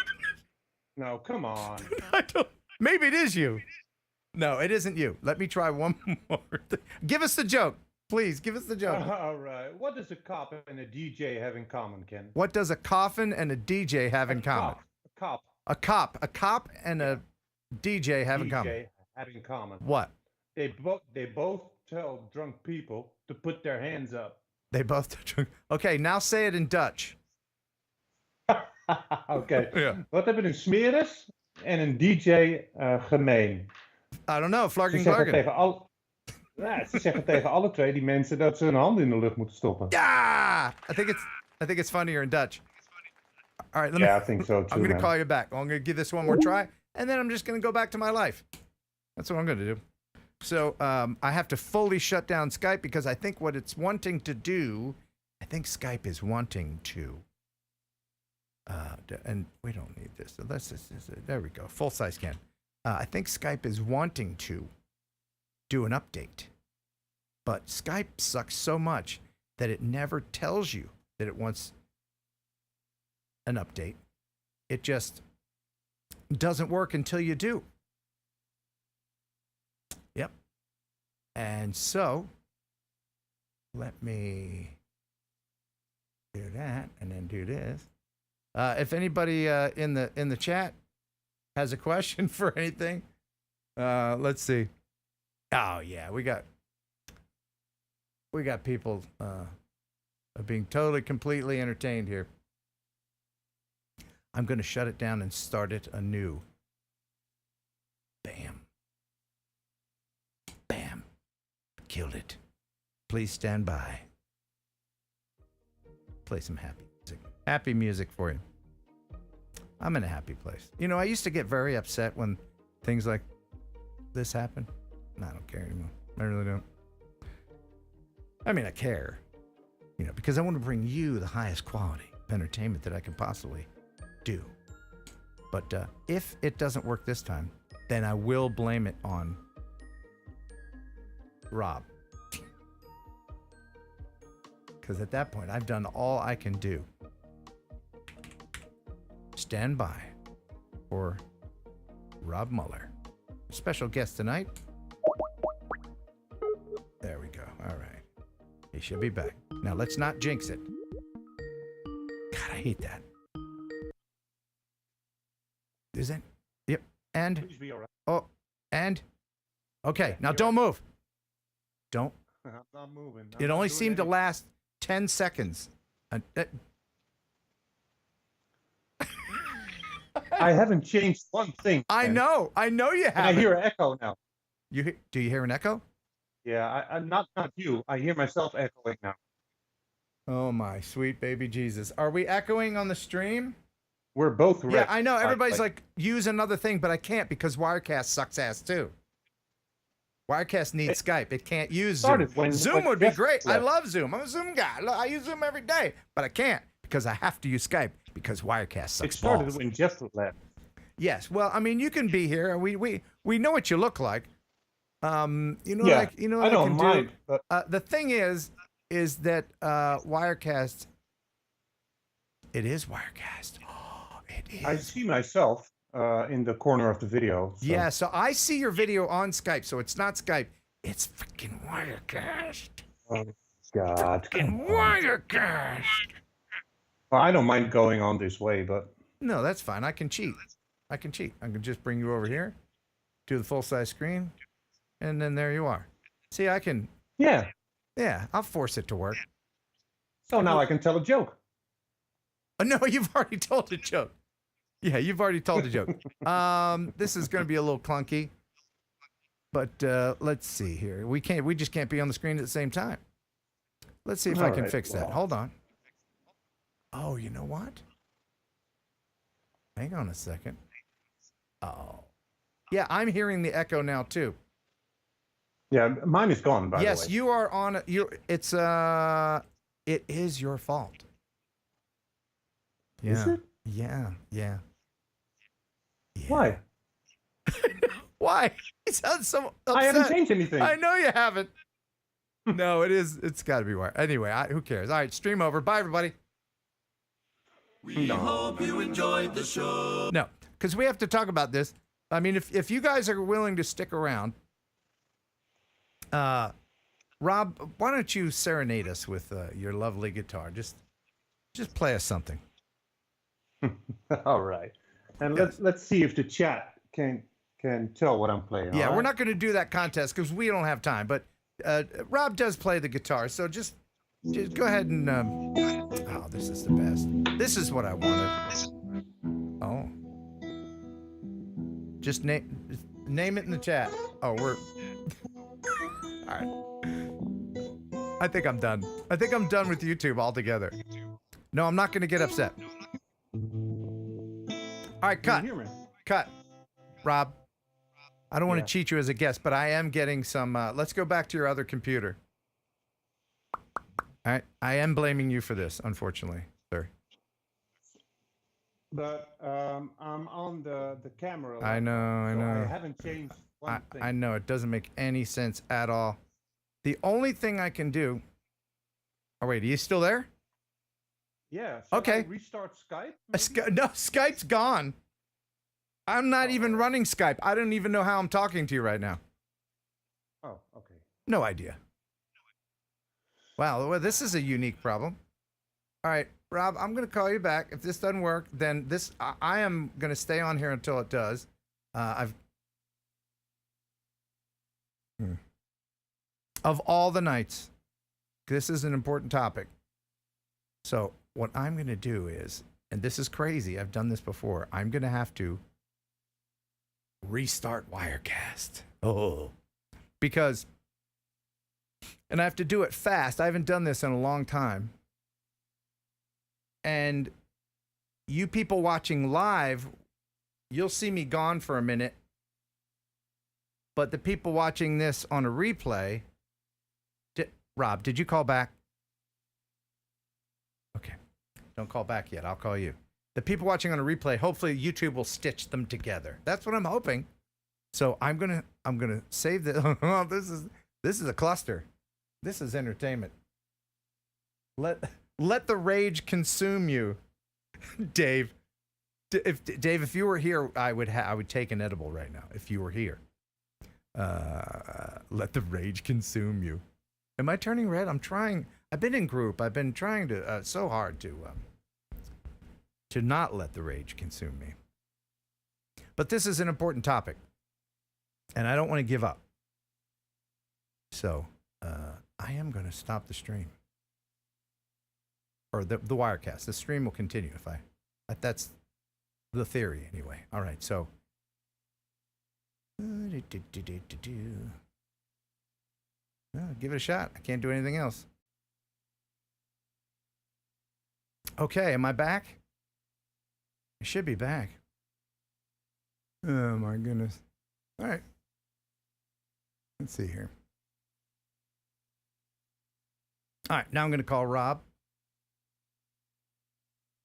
No, come on. I don't, maybe it is you. No, it isn't you. Let me try one more. Give us the joke. Please, give us the joke. All right. What does a cop and a DJ have in common, Ken? What does a coffin and a DJ have in common? A cop. A cop and a DJ have in common. DJ have in common. What? They both tell drunk people to put their hands up. They both. Okay, now say it in Dutch. Oké. Ja. Wat hebben een smeris en een DJ gemeen? I don't know. Ze Flarking zeggen, Flarkin. ze zeggen tegen alle twee die mensen dat ze hun handen in de lucht moeten stoppen. Yeah, I think it's funnier in Dutch. All right, let me. Yeah, I think so too. I'm gonna man. call you back. I'm gonna give this one more try, and then I'm just gonna go back to my life. That's what I'm gonna do. So I have to fully shut down Skype because I think what it's wanting to do, I think Skype is wanting to. And we don't need this. So let's just there we go. Full size scan. I think Skype is wanting to do an update, but Skype sucks so much that it never tells you that it wants an update. It just doesn't work until you do. Yep. And so let me do that and then do this. If anybody in the chat has a question for anything, let's see. Oh yeah, we got people being totally, completely entertained here. I'm going to shut it down and start it anew. Bam. Bam. Killed it. Please stand by. Play some happy music. Happy music for you. I'm in a happy place. You know, I used to get very upset when things like this happen. I don't care anymore. I really don't. I mean, I care, you know, because I want to bring you the highest quality of entertainment that I can possibly do. But if it doesn't work this time, then I will blame it on Rob. Because at that point, I've done all I can do. Stand by for Rob Mueller. Special guest tonight. There we go. All right. He should be back. Now, let's not jinx it. God, I hate that. Is it? Yep. And? Please be all right. Oh, and? Okay, now don't move. Don't. I'm not moving. It only seemed to last 10 seconds. I haven't changed one thing. I know you have. And I hear an echo now. Do you hear an echo? Yeah, I'm not you. I hear myself echoing now. Oh my sweet baby Jesus. Are we echoing on the stream? We're both Yeah, I know. Everybody's like, use another thing, but I can't because Wirecast sucks ass too. Wirecast needs Skype. It can't use Zoom. Zoom would be great. I love Zoom. I'm a Zoom guy. I use Zoom every day, but I can't because I have to use Skype because Wirecast sucks. It started balls. when Jeff left. Yes. Well, I mean, you can be here. We know what you look like. You know, Yeah, like, you know, I what don't can mind, do. but The thing is that Wirecast. It is Wirecast. Oh, it is. I see myself in the corner of the video. So. Yeah, so I see your video on Skype, so it's not Skype. It's freaking Wirecast. Oh, God. Freaking Wirecast. Well, I don't mind going on this way, but No, that's fine. I can cheat. I can just bring you over here, do the full-size screen, and then there you are. See, I can. Yeah, I'll force it to work. so now I can tell a joke. Oh, no, you've already told a joke. Yeah, you've already told a joke. This is going to be a little clunky, but let's see here. We just can't be on the screen at the same time. Let's see if I can fix that. Hold on. Oh, you know what? Hang on a second. Oh, yeah, I'm hearing the echo now too. Yeah, mine is gone, by the way. Yes, you are on. It is your fault. Yeah. Is it? Yeah. Yeah. Why? Why? He sounds so upset. I haven't changed anything. I know you haven't. No, it is. It's got to be why. Anyway, who cares? All right, stream over. Bye, everybody. We hope you enjoyed the show. No, because we have to talk about this. I mean, if you guys are willing to stick around, Rob, why don't you serenade us with your lovely guitar? Just play us something. All right, and let's see if the chat can tell what I'm playing. Yeah, all we're right? not going to do that contest because we don't have time. But Rob does play the guitar, so just go ahead and. Oh, this is the best. This is what I wanted. Oh, just name it in the chat. Oh, we're. All right. I think I'm done. I think I'm done with YouTube altogether. No, I'm not going to get upset. All right, cut. Cut. Rob, I don't want to cheat you as a guest, but I am getting some. Let's go back to your other computer. All right. I am blaming you for this, unfortunately, sir. But I'm on the camera. I know. I haven't changed one thing. I know. It doesn't make any sense at all. The only thing I can do. Oh, wait. Are you still there? Yeah. Okay. I restart Skype? No, Skype's gone. I'm not even running Skype. I don't even know how I'm talking to you right now. Oh, okay. No idea. Wow, well, this is a unique problem. All right, Rob, I'm going to call you back. If this doesn't work, then I am going to stay on here until it does. Of all the nights, this is an important topic. So what I'm going to do is, and this is crazy, I've done this before, I'm going to have to restart Wirecast. Oh. Because, and I have to do it fast. I haven't done this in a long time. And you people watching live, you'll see me gone for a minute. But the people watching this on a replay, Rob, did you call back? Okay. Don't call back yet. I'll call you. The people watching on a replay, hopefully YouTube will stitch them together. That's what I'm hoping. So I'm gonna save this. This is a cluster. This is entertainment. Let the rage consume you, Dave. If you were here, I would take an edible right now. If you were here, let the rage consume you. Am I turning red? I'm trying. I've been in group. I've been trying to so hard to not let the rage consume me. But this is an important topic, and I don't want to give up. So I am going to stop the stream. Or the Wirecast. The stream will continue if that's the theory anyway. All right, so give it a shot. I can't do anything else. Okay, am I back? I should be back. Oh my goodness. All right. Let's see here. All right, now I'm going to call Rob.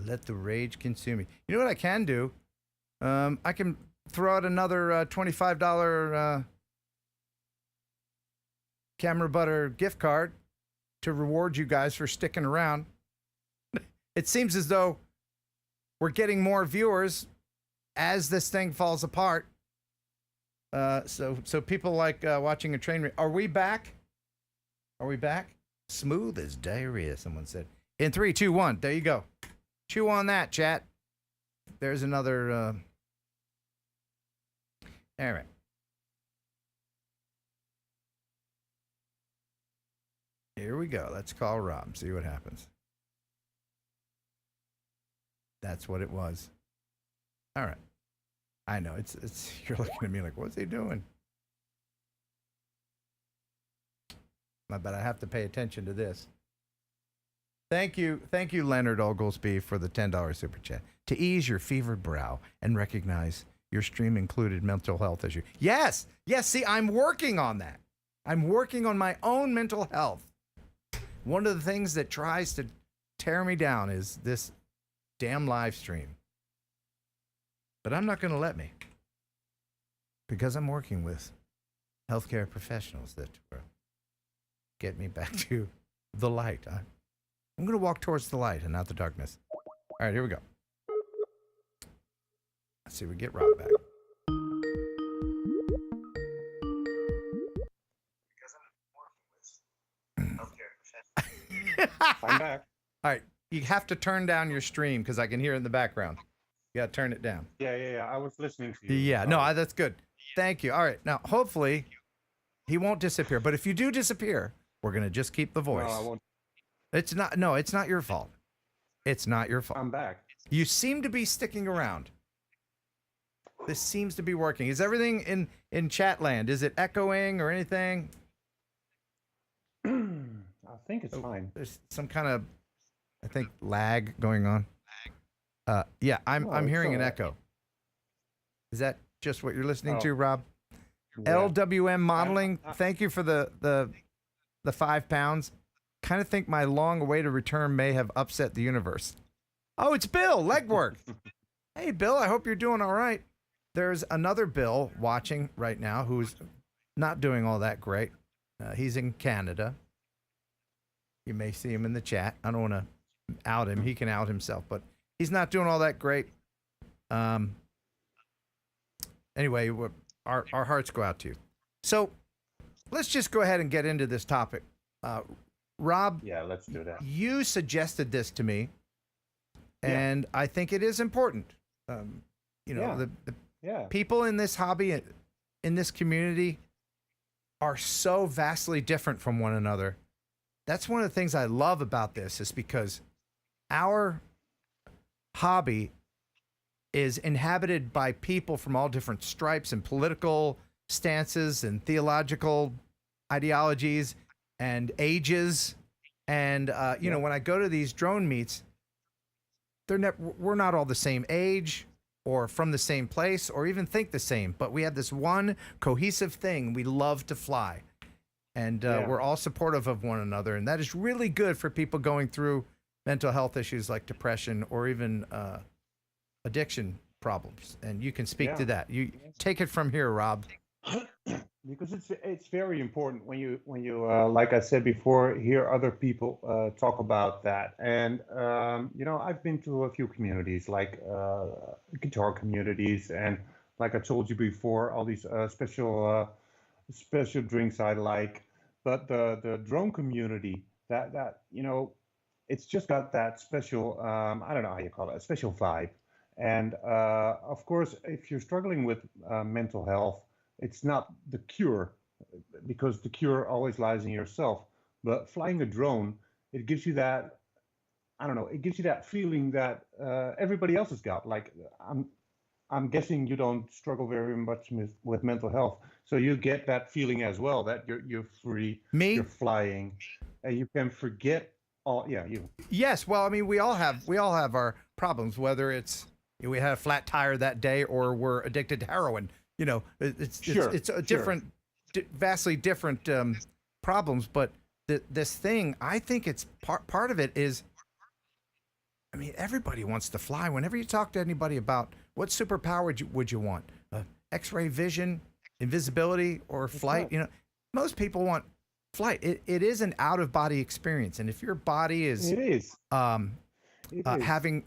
Let the rage consume me. You know what I can do? I can throw out another $25 Camera Butter gift card to reward you guys for sticking around. It seems as though we're getting more viewers as this thing falls apart. So people like watching a train wreck. Are we back? Are we back? Smooth as diarrhea, someone said. In 3, 2, 1. There you go. Chew on that, chat. There's another. All right. Here we go. Let's call Rob. See what happens. That's what it was. All right. I know it's. You're looking at me like, what's he doing? But I have to pay attention to this. Thank you, Leonard Oglesby, for the $10 super chat. To ease your fevered brow and recognize your stream included mental health issue. Yes. See, I'm working on that. I'm working on my own mental health. One of the things that tries to tear me down is this damn live stream. But I'm not going to let me, because I'm working with healthcare professionals that get me back to the light. I'm going to walk towards the light and not the darkness. All right, here we go. Let's see if we get Rob back. I'm back. All right, you have to turn down your stream because I can hear it in the background. You got to turn it down. Yeah. I was listening to you. Yeah, no, that's good. Thank you. All right, now hopefully he won't disappear. But if you do disappear, we're gonna just keep the voice. No, I won't. It's not. No, it's not your fault. It's not your fault. I'm back. You seem to be sticking around. This seems to be working. Is everything in chat land? Is it echoing or anything? I think it's fine. There's some kind of, I think, lag going on. Yeah, I'm hearing an echo. Is that just what you're listening to, Rob? Yeah. LWM modeling. Thank you for the 5 pounds. Kind of think my long-awaited return may have upset the universe. Oh, it's Bill Legwork. Hey, Bill. I hope you're doing all right. There's another Bill watching right now who's not doing all that great. He's in Canada. You may see him in the chat. I don't want to out him. He can out himself, but he's not doing all that great. Anyway, our hearts go out to you. So let's just go ahead and get into this topic. Rob, yeah, let's do that. You suggested this to me, and I think it is important. The people in this hobby, in this community, are so vastly different from one another. That's one of the things I love about this, is because our hobby is inhabited by people from all different stripes and political stances and theological ideologies and ages. And, when I go to these drone meets, we're not all the same age or from the same place or even think the same, but we have this one cohesive thing. We love to fly. And we're all supportive of one another. And that is really good for people going through mental health issues like depression or even addiction problems. And you can speak to that. You take it from here, Rob. Because it's very important when you like I said before, hear other people talk about that. And I've been to a few communities, like guitar communities, and like I told you before, all these special drinks I like. But the drone community, that it's just got that special I don't know how you call it, a special vibe. And of course, if you're struggling with mental health, it's not the cure, because the cure always lies in yourself. But flying a drone, it gives you that, I don't know, it gives you that feeling that everybody else has got. Like, I'm guessing you don't struggle very much with mental health, so you get that feeling as well, that you're free, you're flying, and you can forget all. Yeah, you. Yes, well, I mean, we all have our problems, whether it's we had a flat tire that day or we're addicted to heroin. It's a different, vastly different problems. But this thing, I think it's part of it is, I mean, everybody wants to fly. Whenever you talk to anybody about what superpower would you want, X-ray vision, invisibility, or flight, most people want flight. It is an out-of-body experience, and if your body is having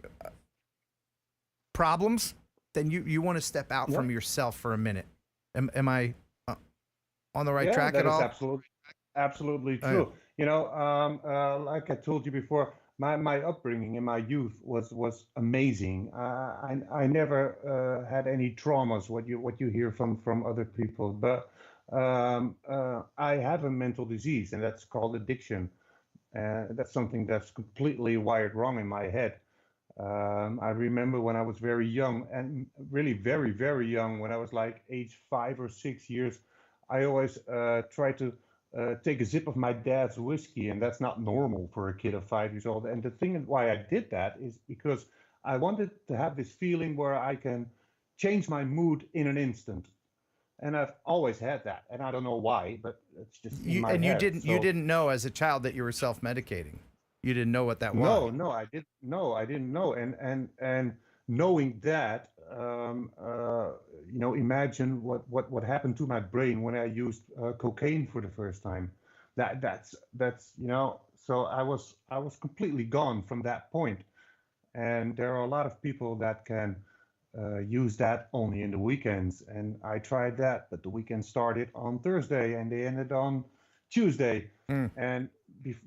problems, then you want to step out from yourself for a minute. Am I on the right track at all? That is absolutely true. Like I told you before, my upbringing in my youth was amazing. I never had any traumas, what you hear from other people, but I have a mental disease, and that's called addiction. That's something that's completely wired wrong in my head. I remember when I was very young, and really very, very young, when I was like age 5 or 6 years, I always tried to take a sip of my dad's whiskey, and that's not normal for a kid of 5 years old. And the thing why I did that is because I wanted to have this feeling where I can change my mood in an instant. and I've always had that, and I don't know why, but it's just in my And head. you didn't know as a child that you were self-medicating. You didn't know what that was. No, I didn't know, and knowing that, imagine what happened to my brain when I used cocaine for the first time. That's So I was completely gone from that point, and there are a lot of people that can use that only in the weekends, and I tried that, but the weekend started on Thursday and they ended on Tuesday, and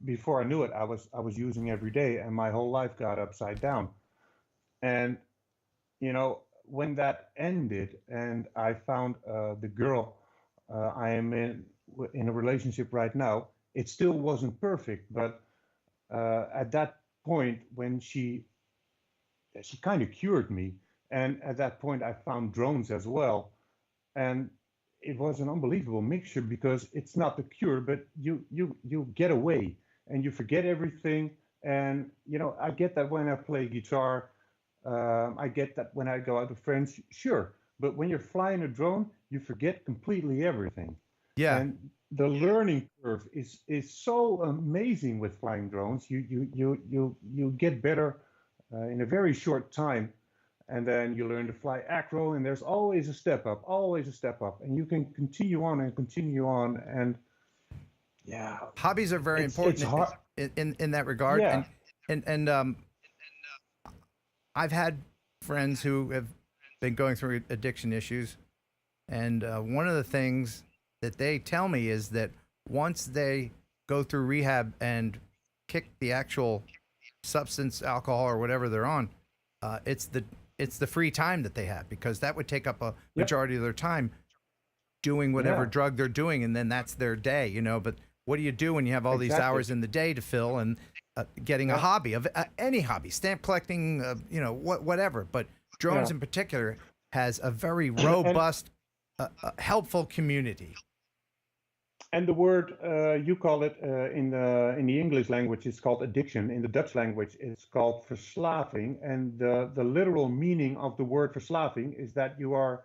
before I knew it, I was using every day, and my whole life got upside down. And when that ended, and I found the girl I am in a relationship right now, it still wasn't perfect, but at that point when she kind of cured me, and at that point I found drones as well, and it was an unbelievable mixture because it's not the cure, but you get away and you forget everything. And I get that when I play guitar, I get that when I go out with friends, sure. But when you're flying a drone, you forget completely everything. Yeah. And the learning curve is so amazing with flying drones. You get better in a very short time. And then you learn to fly acro, and there's always a step up, and you can continue on and continue on. And yeah, hobbies are very important in that regard. Yeah. And I've had friends who have been going through addiction issues, and one of the things that they tell me is that once they go through rehab and kick the actual substance, alcohol, or whatever they're on, it's the free time that they have, because that would take up a majority of their time doing whatever drug they're doing, and then that's their day, But what do you do when you have all these hours in the day to fill, and getting a hobby of any hobby, stamp collecting, whatever. But drones in particular has a very robust, helpful community. And the word you call it in the English language, it's called addiction. In the Dutch language, it's called verslaving. And the literal meaning of the word verslaving is that you are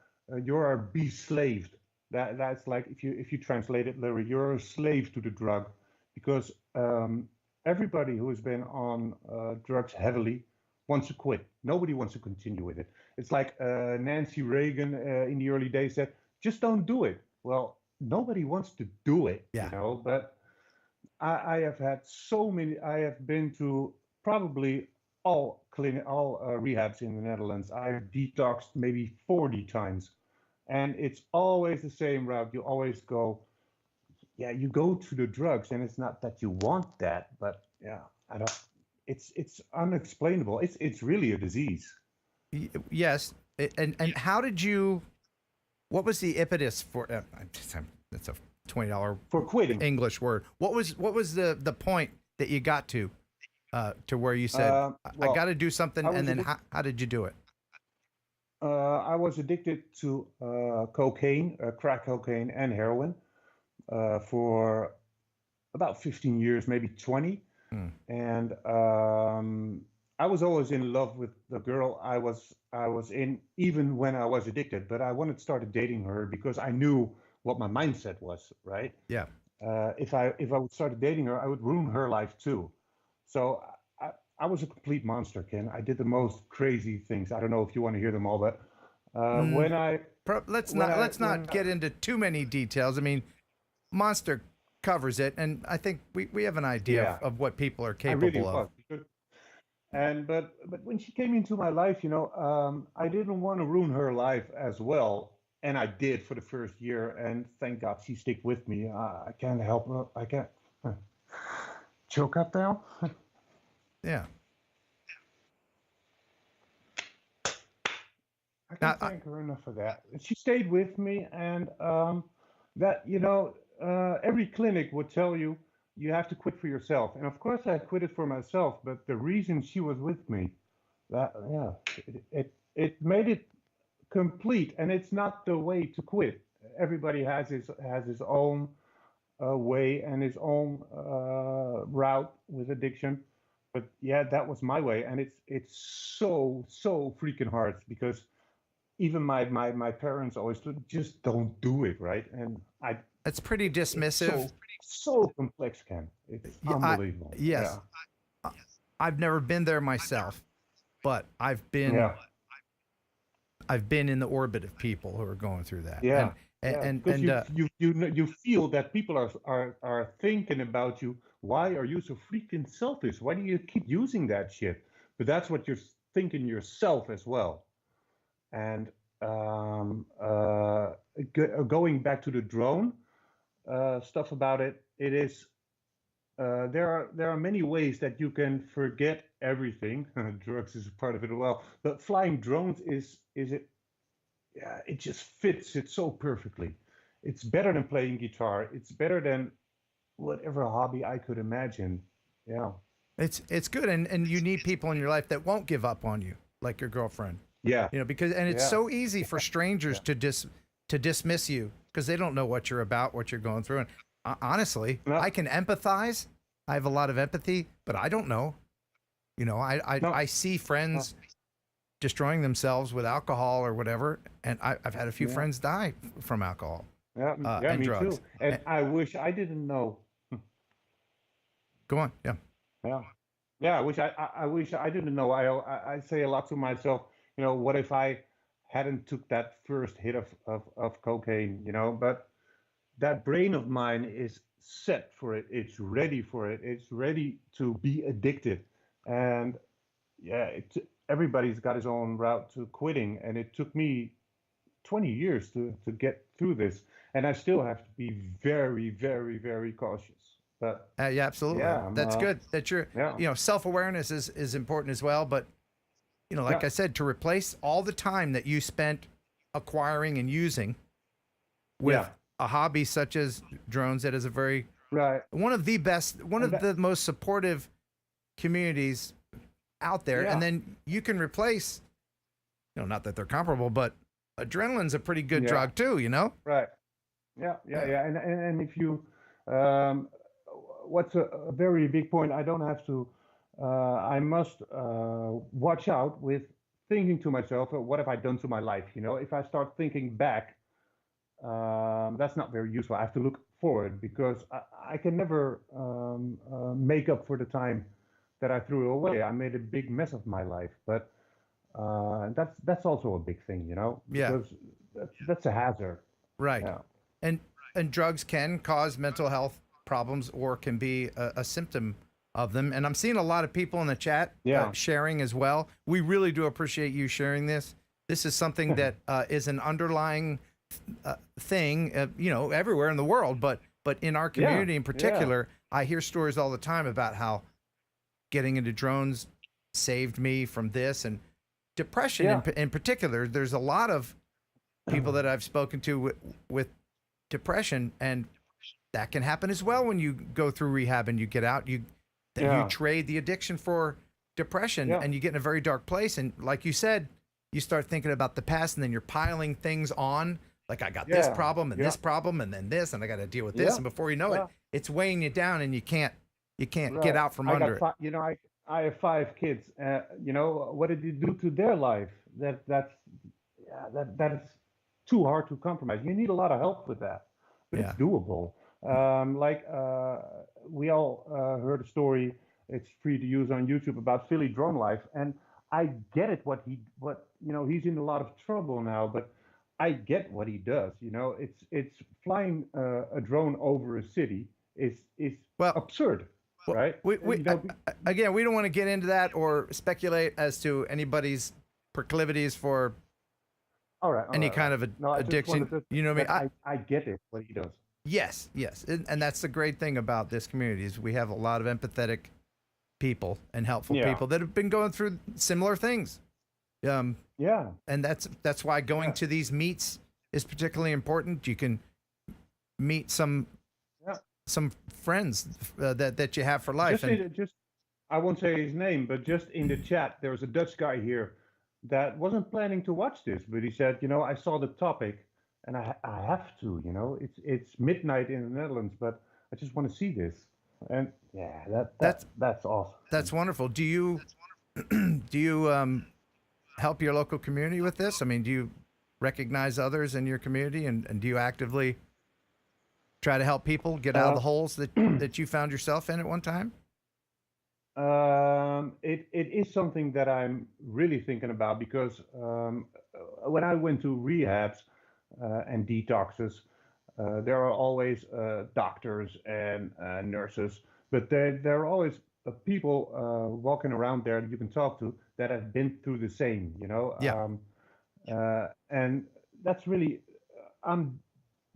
beslaved. That's like if you translate it literally, you're a slave to the drug, because everybody who has been on drugs heavily wants to quit. Nobody wants to continue with it. It's like Nancy Reagan in the early days said, "Just don't do it." Well, nobody wants to do it, but I have had so many. I have been to probably all rehabs in the Netherlands. I've detoxed maybe 40 times, and it's always the same route. You always go, you go to the drugs, and it's not that you want that, but I don't. It's unexplainable. It's really a disease. Yes, and how did you? What was the impetus for? That's a $20 for quitting English word. What was the point that you got to where you said, I got to do something, and then how did you do it? I was addicted to cocaine, crack cocaine, and heroin for about 15 years, maybe 20. And I was always in love with the girl I was in, even when I was addicted. But I wanted to start dating her because I knew what my mindset was, right? Yeah. If I would start dating her, I would ruin her life too. So I was a complete monster, Ken. I did the most crazy things. I don't know if you want to hear them all, but let's not get into too many details. I mean, monster covers it, and I think we have an idea of what people are capable of. But when she came into my life, I didn't want to ruin her life as well, and I did for the first year. And thank God she stuck with me. I can't help her. I can't choke up now. Yeah. I can't thank her enough for that. She stayed with me, and every clinic would tell you you have to quit for yourself. And of course I quit it for myself, but the reason she was with me, it made it complete. And it's not the way to quit. Everybody has his own way and his own route with addiction. But that was my way. And it's so freaking hard, because even my parents always told, just don't do it, right? And It's pretty dismissive. so complex, Ken. It's unbelievable. Yes. I've never been there myself, but I've been in the orbit of people who are going through that. Yeah. And you feel that people are thinking about you. Why are you so freaking selfish? Why do you keep using that shit? But that's what you're thinking yourself as well. And going back to the drone stuff about it, it is there are many ways that you can forget everything. Drugs is a part of it as well. But flying drones is it? Yeah, it just fits it so perfectly. It's better than playing guitar. It's better than whatever hobby I could imagine. Yeah. It's good, and you need people in your life that won't give up on you, like your girlfriend. Yeah. You know, because it's so easy for strangers to dismiss you because they don't know what you're about, what you're going through. And honestly, I can empathize. I have a lot of empathy, but I don't know. You know, I see friends destroying themselves with alcohol or whatever, and I've had a few friends die from alcohol. And me drugs. too. And I wish I didn't know. Go on. Yeah. I wish I didn't know. I say a lot to myself. You know, what if I hadn't took that first hit of cocaine? You know, but that brain of mine is set for it. It's ready for it. It's ready to be addicted. And everybody's got his own route to quitting, and it took me 20 years to get through this, and I still have to be very, very, very cautious. But yeah, absolutely. That's good. That you're, you know, self-awareness is important as well. But you know, like I said, to replace all the time that you spent acquiring and using with a hobby such as drones, that is a very one of the most supportive communities out there, and then you can replace, you know, not that they're comparable, but adrenaline's a pretty good drug too, you know? Right. Yeah. And if you, what's a very big point, I don't have to, I must watch out with thinking to myself, what have I done to my life? You know, if I start thinking back, that's not very useful. I have to look forward, because I can never make up for the time that I threw away. I made a big mess of my life, but that's also a big thing, you know, because that's a hazard. Right. Yeah. And drugs can cause mental health problems, or can be a symptom of them. And I'm seeing a lot of people in the chat sharing as well. We really do appreciate you sharing this. This is something that is an underlying thing, you know, everywhere in the world, but in our community in particular, I hear stories all the time about how getting into drones saved me from this, and depression in particular. There's a lot of people that I've spoken to with depression, and that can happen as well when you go through rehab and you get out. You trade the addiction for depression, and you get in a very dark place. And like you said, you start thinking about the past, and then you're piling things on. Like, I got this problem and this problem, and then this, and I got to deal with this. And before you know it, it's weighing you down, and you can't get out from under it. You know, I have 5 kids. You know, what did you do to their life? That is too hard to compromise. You need a lot of help with that, but it's doable. We all heard a story. It's free to use on YouTube about Philly drone life, and I get it. You know, he's in a lot of trouble now, but I get what he does. You know, it's flying a drone over a city is absurd. Well, right? Again, we don't want to get into that or speculate as to anybody's proclivities for any kind of addiction. You know what I mean? I get it, what he does. Yes. And that's the great thing about this community, is we have a lot of empathetic people and helpful people that have been going through similar things. And that's why going to these meets is particularly important. You can meet some friends that you have for life. I won't say his name, but just in the chat, there was a Dutch guy here that wasn't planning to watch this, but he said, you know, I saw the topic and I have to, you know, it's midnight in the Netherlands, but I just want to see this. And that's awesome. That's wonderful. Do you help your local community with this? I mean, do recognize others in your community, and do you actively try to help people get out of the holes that you found yourself in at one time? It is something that I'm really thinking about because when I went to rehabs and detoxes, there are always doctors and nurses, but there are always people walking around there that you can talk to that have been through the same, you know? And that's really, I'm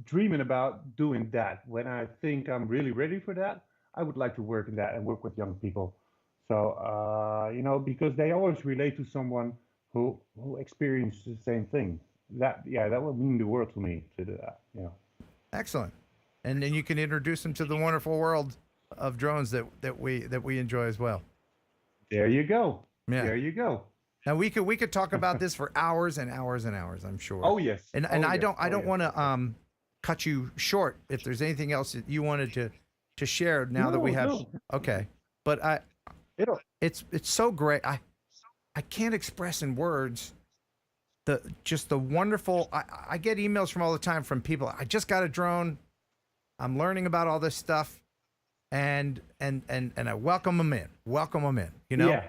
dreaming about doing that. When I think I'm really ready for that, I would like to work in that and work with young people. So, you know, because they always relate to someone who experienced the same thing. That would mean the world to me to do that. Yeah. Excellent. And then you can introduce them to the wonderful world of drones that we enjoy as well. There you go. Yeah. There you go. Now we could talk about this for hours and hours and hours, I'm sure. Oh yes. And I don't want to cut you short if there's anything else that you wanted to share now that we have. Okay. But it's so great. I can't express in words the wonderful. I get emails from all the time from people. I just got a drone. I'm learning about all this stuff, and I welcome them in. Welcome them in. You know.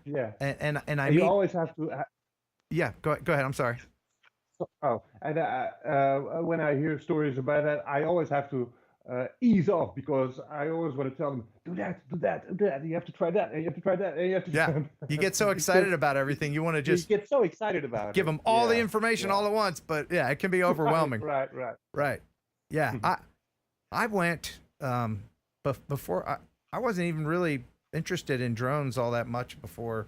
Yeah. And I you mean, always have to. Yeah. Go ahead. I'm sorry. Oh, and when I hear stories about that, I always have to ease off because I always want to tell them, do that. You have to try that, and you have to try that, and you have to. Yeah, you get so excited about everything. You want to just get so excited about give them all the information all at once, but yeah, it can be overwhelming. Right. Yeah, I went before I wasn't even really interested in drones all that much before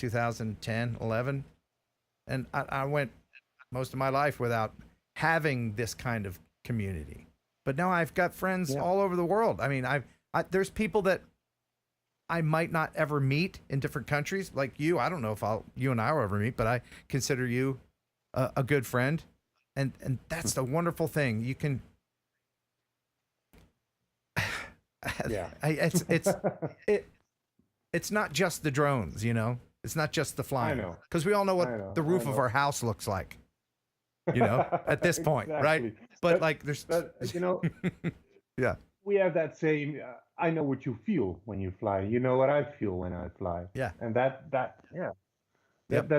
2010, 11, and I went most of my life without having this kind of community. But now I've got friends all over the world. I mean, there's people that I might not ever meet in different countries, like you. I don't know if you and I will ever meet, but I consider you a good friend, and that's the wonderful thing. You can. Yeah. It's not just the drones, you know. It's not just the flying. I know. Because we all know what the roof of our house looks like. You know, at this point, right? But like, you know, yeah, we have that same. I know what you feel when you fly. You know what I feel when I fly. Yeah, and that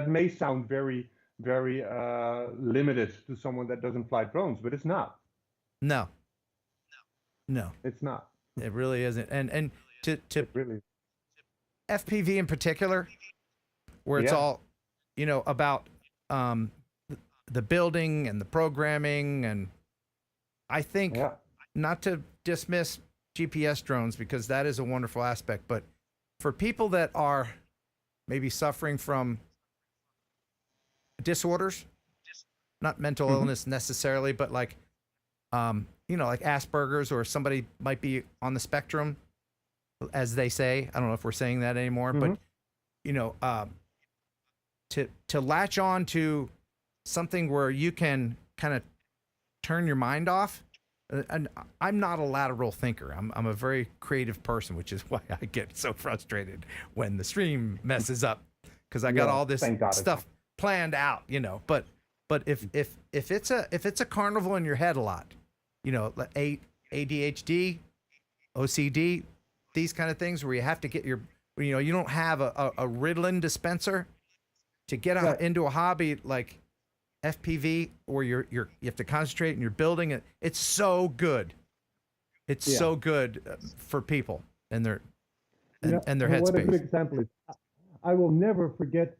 may sound very, very limited to someone that doesn't fly drones, but it's not. No, it's not. It really isn't. And to really FPV in particular, where it's all, you know, about the building and the programming, and I think not to dismiss GPS drones because that is a wonderful aspect, but for people that are maybe suffering from disorders, not mental illness necessarily, but like you know, like Asperger's, or somebody might be on the spectrum, as they say. I don't know if we're saying that anymore, but you know, to latch on to something where you can kind of turn your mind off. And I'm not a lateral thinker. I'm a very creative person, which is why I get so frustrated when the stream messes up, because I got all this stuff planned out, you know. But if it's a carnival in your head a lot, you know, ADHD, OCD, these kind of things where you have to get you don't have a Ritalin dispenser to get into a hobby like FPV, or you have to concentrate and you're building it. It's so good. It's so good for people and their headspace. What a good example is, I will never forget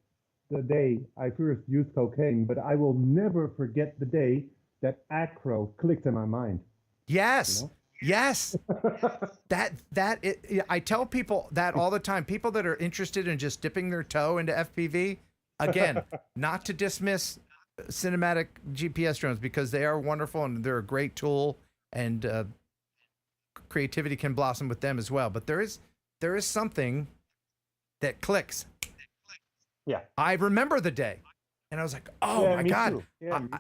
the day I first used cocaine, but I will never forget the day that acro clicked in my mind. Yes. You know? Yes. I tell people that all the time. People that are interested in just dipping their toe into FPV, again, not to dismiss cinematic GPS drones, because they are wonderful and they're a great tool, and creativity can blossom with them as well. But there is something that clicks. Yeah. I remember the day, and I was like, oh my God,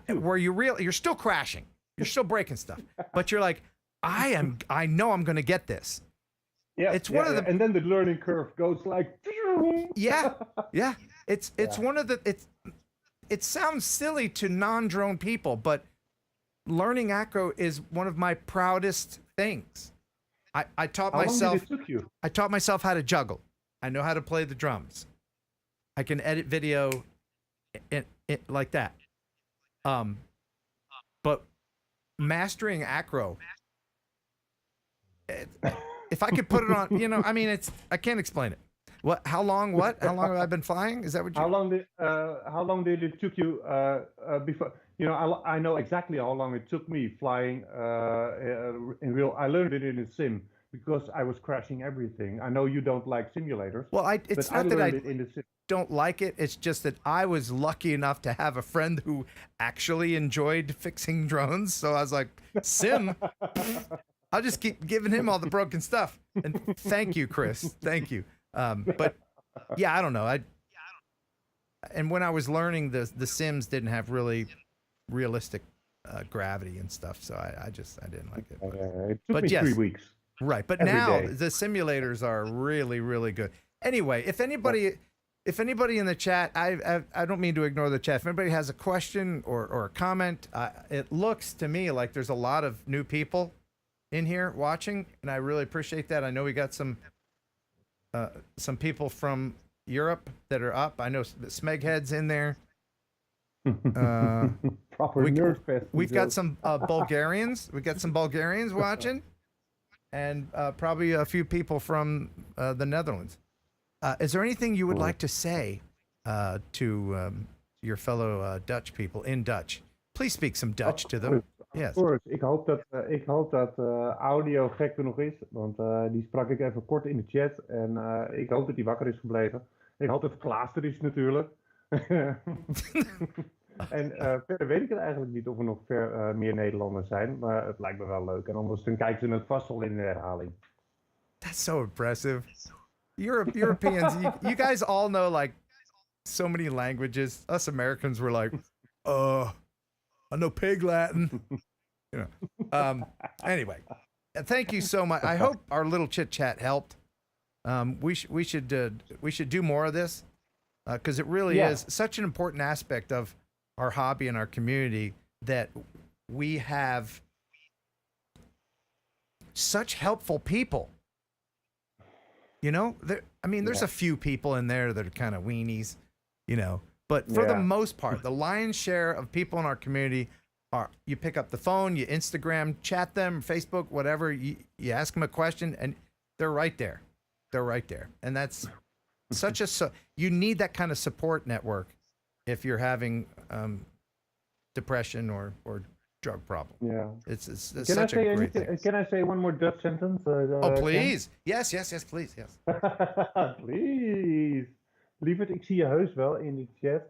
where you're still crashing, you're still breaking stuff, but you're like, I know I'm going to get this. Yeah. It's one of the, and then the learning curve goes like, yeah. It's one of the, it sounds silly to non-drone people, but learning acro is one of my proudest things. I taught How long myself. did it took you? I taught myself how to juggle. I know how to play the drums. I can edit video, like that. But mastering acro, if I could put it on, you know, I mean, I can't explain it. How long have I been flying? Is that what you? How long did it took you before? You know, I know exactly how long it took me flying in real. I learned it in a sim because I was crashing everything. I know you don't like simulators. Well, it's not that learned it in the sim. don't like it. It's just that I was lucky enough to have a friend who actually enjoyed fixing drones. So I was like, sim. I'll just keep giving him all the broken stuff. And thank you, Chris. Thank you. But yeah, I don't know. And when I was learning, the sims didn't have really realistic gravity and stuff, so I didn't like it. It took me 3 weeks. Right, but every now day. the simulators are really, really good. Anyway, if anybody in the chat, I don't mean to ignore the chat. If anybody has a question or a comment, it looks to me like there's a lot of new people in here watching, and I really appreciate that. I know we got some people from Europe that are up. I know Smeghead's in there. Proper nerd fest. We've got some Bulgarians. We got some Bulgarians watching, and probably a few people from the Netherlands. Is there anything you would like to say to your fellow Dutch people in Dutch? Please speak some Dutch to them. Yes. Of course. Ik hoop dat audio gek genoeg is, want die sprak ik even kort in de chat en ik hoop dat hij wakker is gebleven. Ik hoop dat het Klaas er is natuurlijk. En verder weet ik het eigenlijk niet of er nog meer Nederlanders zijn, maar het lijkt me wel leuk. En anders dan kijken ze het vast wel in de herhaling. That's so impressive. Europeans, you guys all know like so many languages. Us Americans were like, I know pig Latin. You know. Anyway, thank you so much. I hope our little chit chat helped. We should do more of this because it really is such an important aspect of our hobby and our community that we have such helpful people. You know, there's a few people in there that are kind of weenies, you know, but for the most part, the lion's share of people in our community are, you pick up the phone, you Instagram, chat them, Facebook, whatever, you ask them a question and they're right there. They're right there. And that's you need that kind of support network if you're having depression or drug problem. Yeah. It's Can such a great thing. Can I say one more Dutch sentence? Please. Yes, please. Yes. Please. Lieverd, ik zie je heus wel in de chat.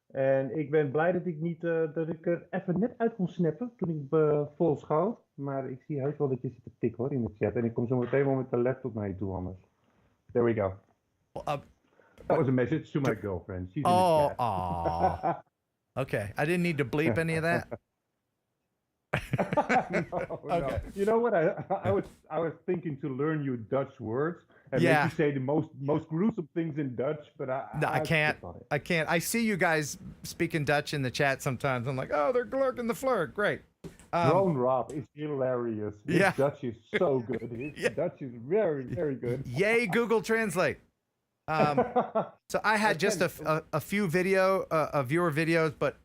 En ik ben blij dat ik niet dat ik er even net uit kon snappen toen ik vol schoot. Maar ik zie heus wel dat je zit te tikken hoor in de chat. En ik kom zo meteen wel met de laptop naar je toe anders. There we go. That was a message to my girlfriend. She's in the chat. Aw. Okay, I didn't need to bleep any of that. No. You know what? I was thinking to learn you Dutch words and make you say the most gruesome things in Dutch, but I can't. I can't. I see you guys speaking Dutch in the chat sometimes. I'm like, oh, they're glurking the flirt. Great. Drone Rob is hilarious. His Dutch is so good. His Dutch is very, very good. Yay, Google Translate. So I had just a few viewer videos, but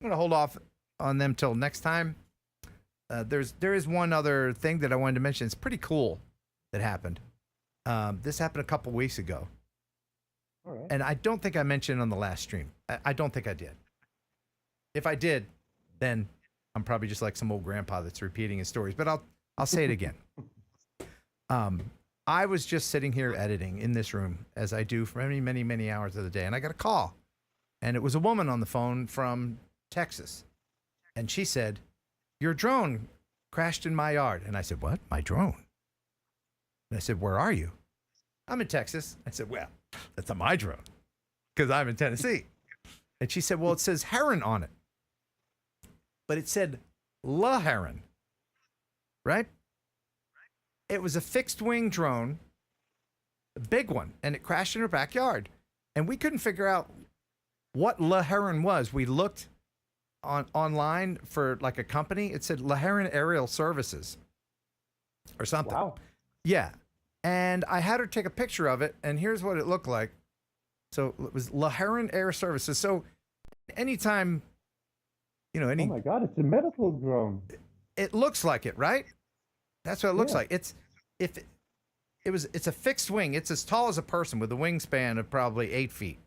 I'm gonna hold off on them till next time. There is one other thing that I wanted to mention. It's pretty cool that happened. This happened a couple weeks ago. All right. And I don't think I mentioned it on the last stream. I don't think I did. If I did, then I'm probably just like some old grandpa that's repeating his stories, but I'll say it again. I was just sitting here editing in this room as I do for many, many, many hours of the day. And I got a call and it was a woman on the phone from Texas. And she said, your drone crashed in my yard. And I said, what? My drone? And I said, where are you? I'm in Texas. I said, well, that's not my drone because I'm in Tennessee. And she said, well, it says Heron on it. But it said LaTourette, right? It was a fixed wing drone, a big one, and it crashed in her backyard. And we couldn't figure out what LaHeron was. We looked online for like a company. It said LaHeron Aerial Services or something. Wow. Yeah. And I had her take a picture of it, and here's what it looked like. So it was LaHeron Air Services. So anytime, you know, Oh my God, it's a medical drone. it looks like it, right? That's what it looks Yeah. like. It's a fixed wing. It's as tall as a person with a wingspan of probably 8 feet.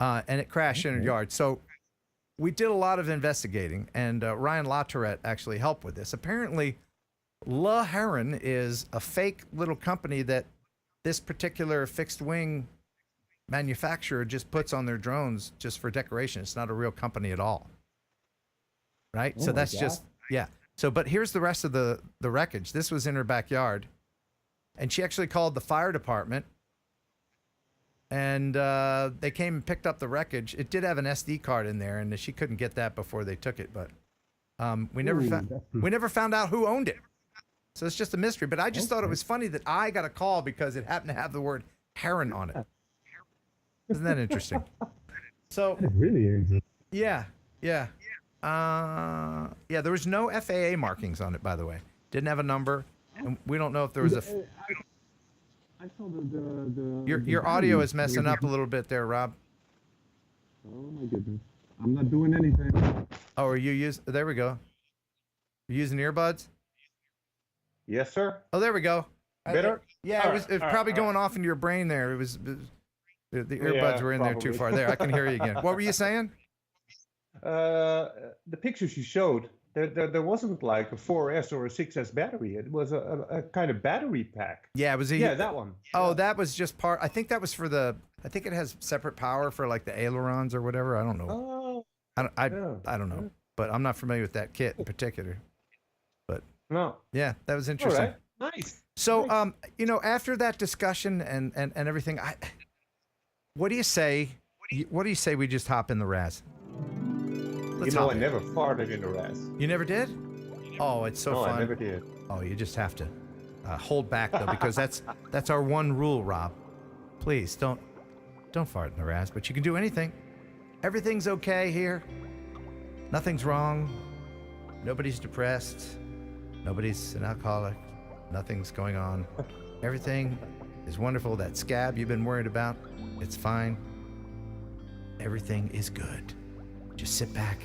And it crashed in her yard. So we did a lot of investigating, and Ryan LaTourette actually helped with this. Apparently, LaHeron is a fake little company that this particular fixed wing manufacturer just puts on their drones just for decoration. It's not a real company at all. Right? Oh So my that's God. just, yeah. So, but here's the rest of the wreckage. This was in her backyard, and she actually called the fire department, and they came and picked up the wreckage. It did have an SD card in there, and she couldn't get that before they took it, but we never found out who owned it. So it's just a mystery. But I just thought it was funny that I got a call because it happened to have the word heron on it. Isn't that interesting? So It really is. yeah. Yeah, there was no FAA markings on it, by the way. Didn't have a number. And we don't know if there was a. I saw the Your audio is messing up a little bit there, Rob. Oh my goodness. I'm not doing anything. Oh, are you using? There we go. You using earbuds? Yes, sir. Oh, there we go. Better? Yeah, it was probably going off into your brain there. It was the earbuds were in there too probably. far. There, I can hear you again. What were you saying? The pictures you showed, there wasn't like a 4S or a 6S battery. It was a kind of battery pack. Yeah, it was a. Yeah, that one. Oh, that was just part. I think that was for the. I think it has separate power for like the ailerons or whatever. I don't know. Oh. I don't know, but I'm not familiar with that kit in particular. But No. yeah, that was All interesting. right. Nice. So, after that discussion and everything, what do you say? What do you say we just hop in the Raz? Let's I hop in. never farted in the RAS. You never did? Oh, it's so No, fun. I never did. Oh, you just have to hold back though, because that's our one rule, Rob. Please don't fart in the Raz, but you can do anything. Everything's okay here. Nothing's wrong. Nobody's depressed. Nobody's an alcoholic. Nothing's going on. Everything is wonderful. That scab you've been worried about, it's fine. Everything is good. Just sit back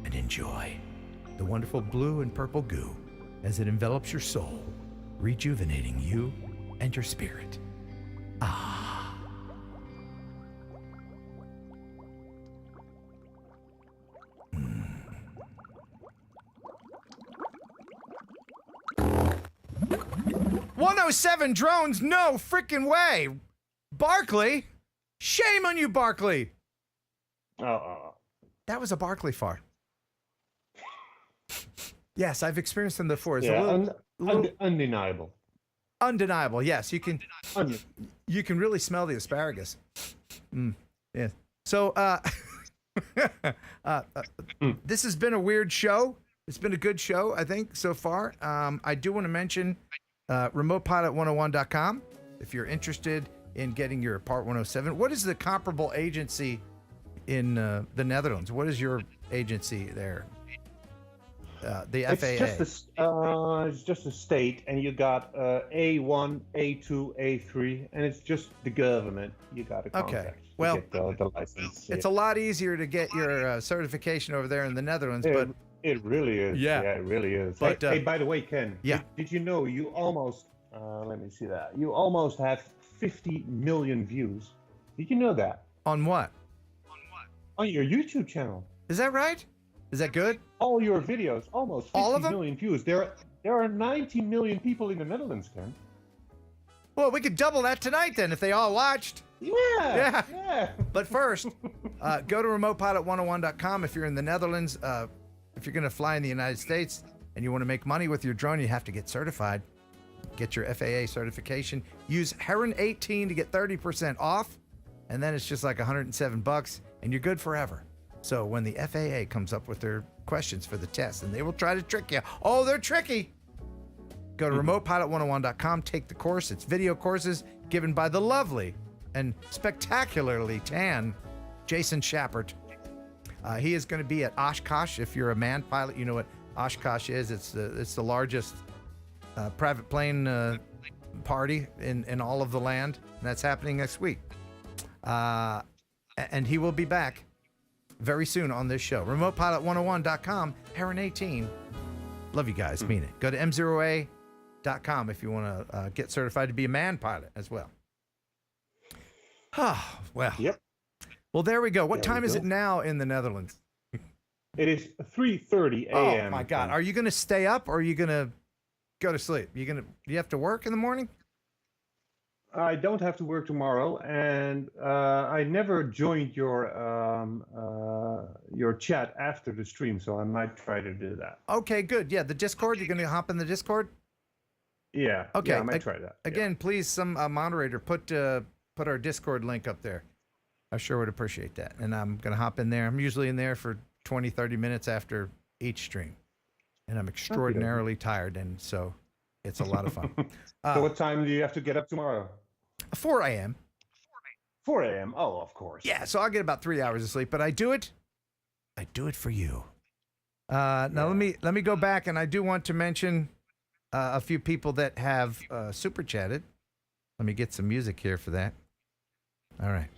and enjoy the wonderful blue and purple goo as it envelops your soul, rejuvenating you and your spirit. Ah. Mm. 107 drones, no freaking way. Barkley, shame on you, Barkley. That was a Barkley fart. Yes, I've experienced them before. It's a little undeniable. Undeniable. Yes, you can really smell the asparagus. Yeah. So this has been a weird show. It's been a good show, I think, so far. I do want to mention remotepilot101.com if you're interested in getting your Part 107. What is the comparable agency in the Netherlands? What is your agency there? The FAA. It's just a state, and you got A1, A2, A3, and it's just the government you got to contact. Okay. Well, to get the license. It's a lot easier to get your certification over there in the Netherlands, but it really is. Yeah. Yeah, it really is. But, hey, by the way, Ken. Yeah. Did you know you almost? Let me see that. You almost have 50 million views. Did you know that? On what? On your YouTube channel. Is that right? Is that good? All your videos, almost 50 All of them? million views. There are 90 million people in the Netherlands, Ken. Well, we could double that tonight then if they all watched. Yeah. But first, go to remotepilot101.com if you're in the Netherlands. If you're going to fly in the United States and you want to make money with your drone, you have to get certified. Get your FAA certification. Use Heron 18 to get 30% off, and then it's just like $107, and you're good forever. So when the FAA comes up with their questions for the test, and they will try to trick you. Oh, they're tricky. Go to remotepilot101.com, take the course. It's video courses given by the lovely and spectacularly tan Jason Shappert. He is going to be at Oshkosh. If you're a man pilot, you know what Oshkosh is. It's the largest private plane party in all of the land, and that's happening next week. And he will be back very soon on this show. RemotePilot101.com, Heron 18. Love you guys, mean it. Go to M0A.com if you want to get certified to be a man pilot as well. Well. Yep. Well, there we go. What There we time is go. it now in the Netherlands? It is 3:30 a.m. Oh my God! Are you going to stay up or are you going to go to sleep? You have to work in the morning? I don't have to work tomorrow, and I never joined your chat after the stream, so I might try to do that. Okay, good. Yeah, the Discord. You're going to hop in the Discord? Yeah. Okay. Yeah, I might try that. Yeah. Again, please, some moderator put our Discord link up there. I sure would appreciate that. And I'm going to hop in there. I'm usually in there for 20, 30 minutes after each stream, and I'm extraordinarily tired, and so it's a lot of fun. So what time do you have to get up tomorrow? 4 a.m. 4 a.m. Oh, of course. Yeah, so I'll get about 3 hours of sleep, but I do it for you. Now let me go back, and I do want to mention a few people that have super chatted. Let me get some music here for that. All right.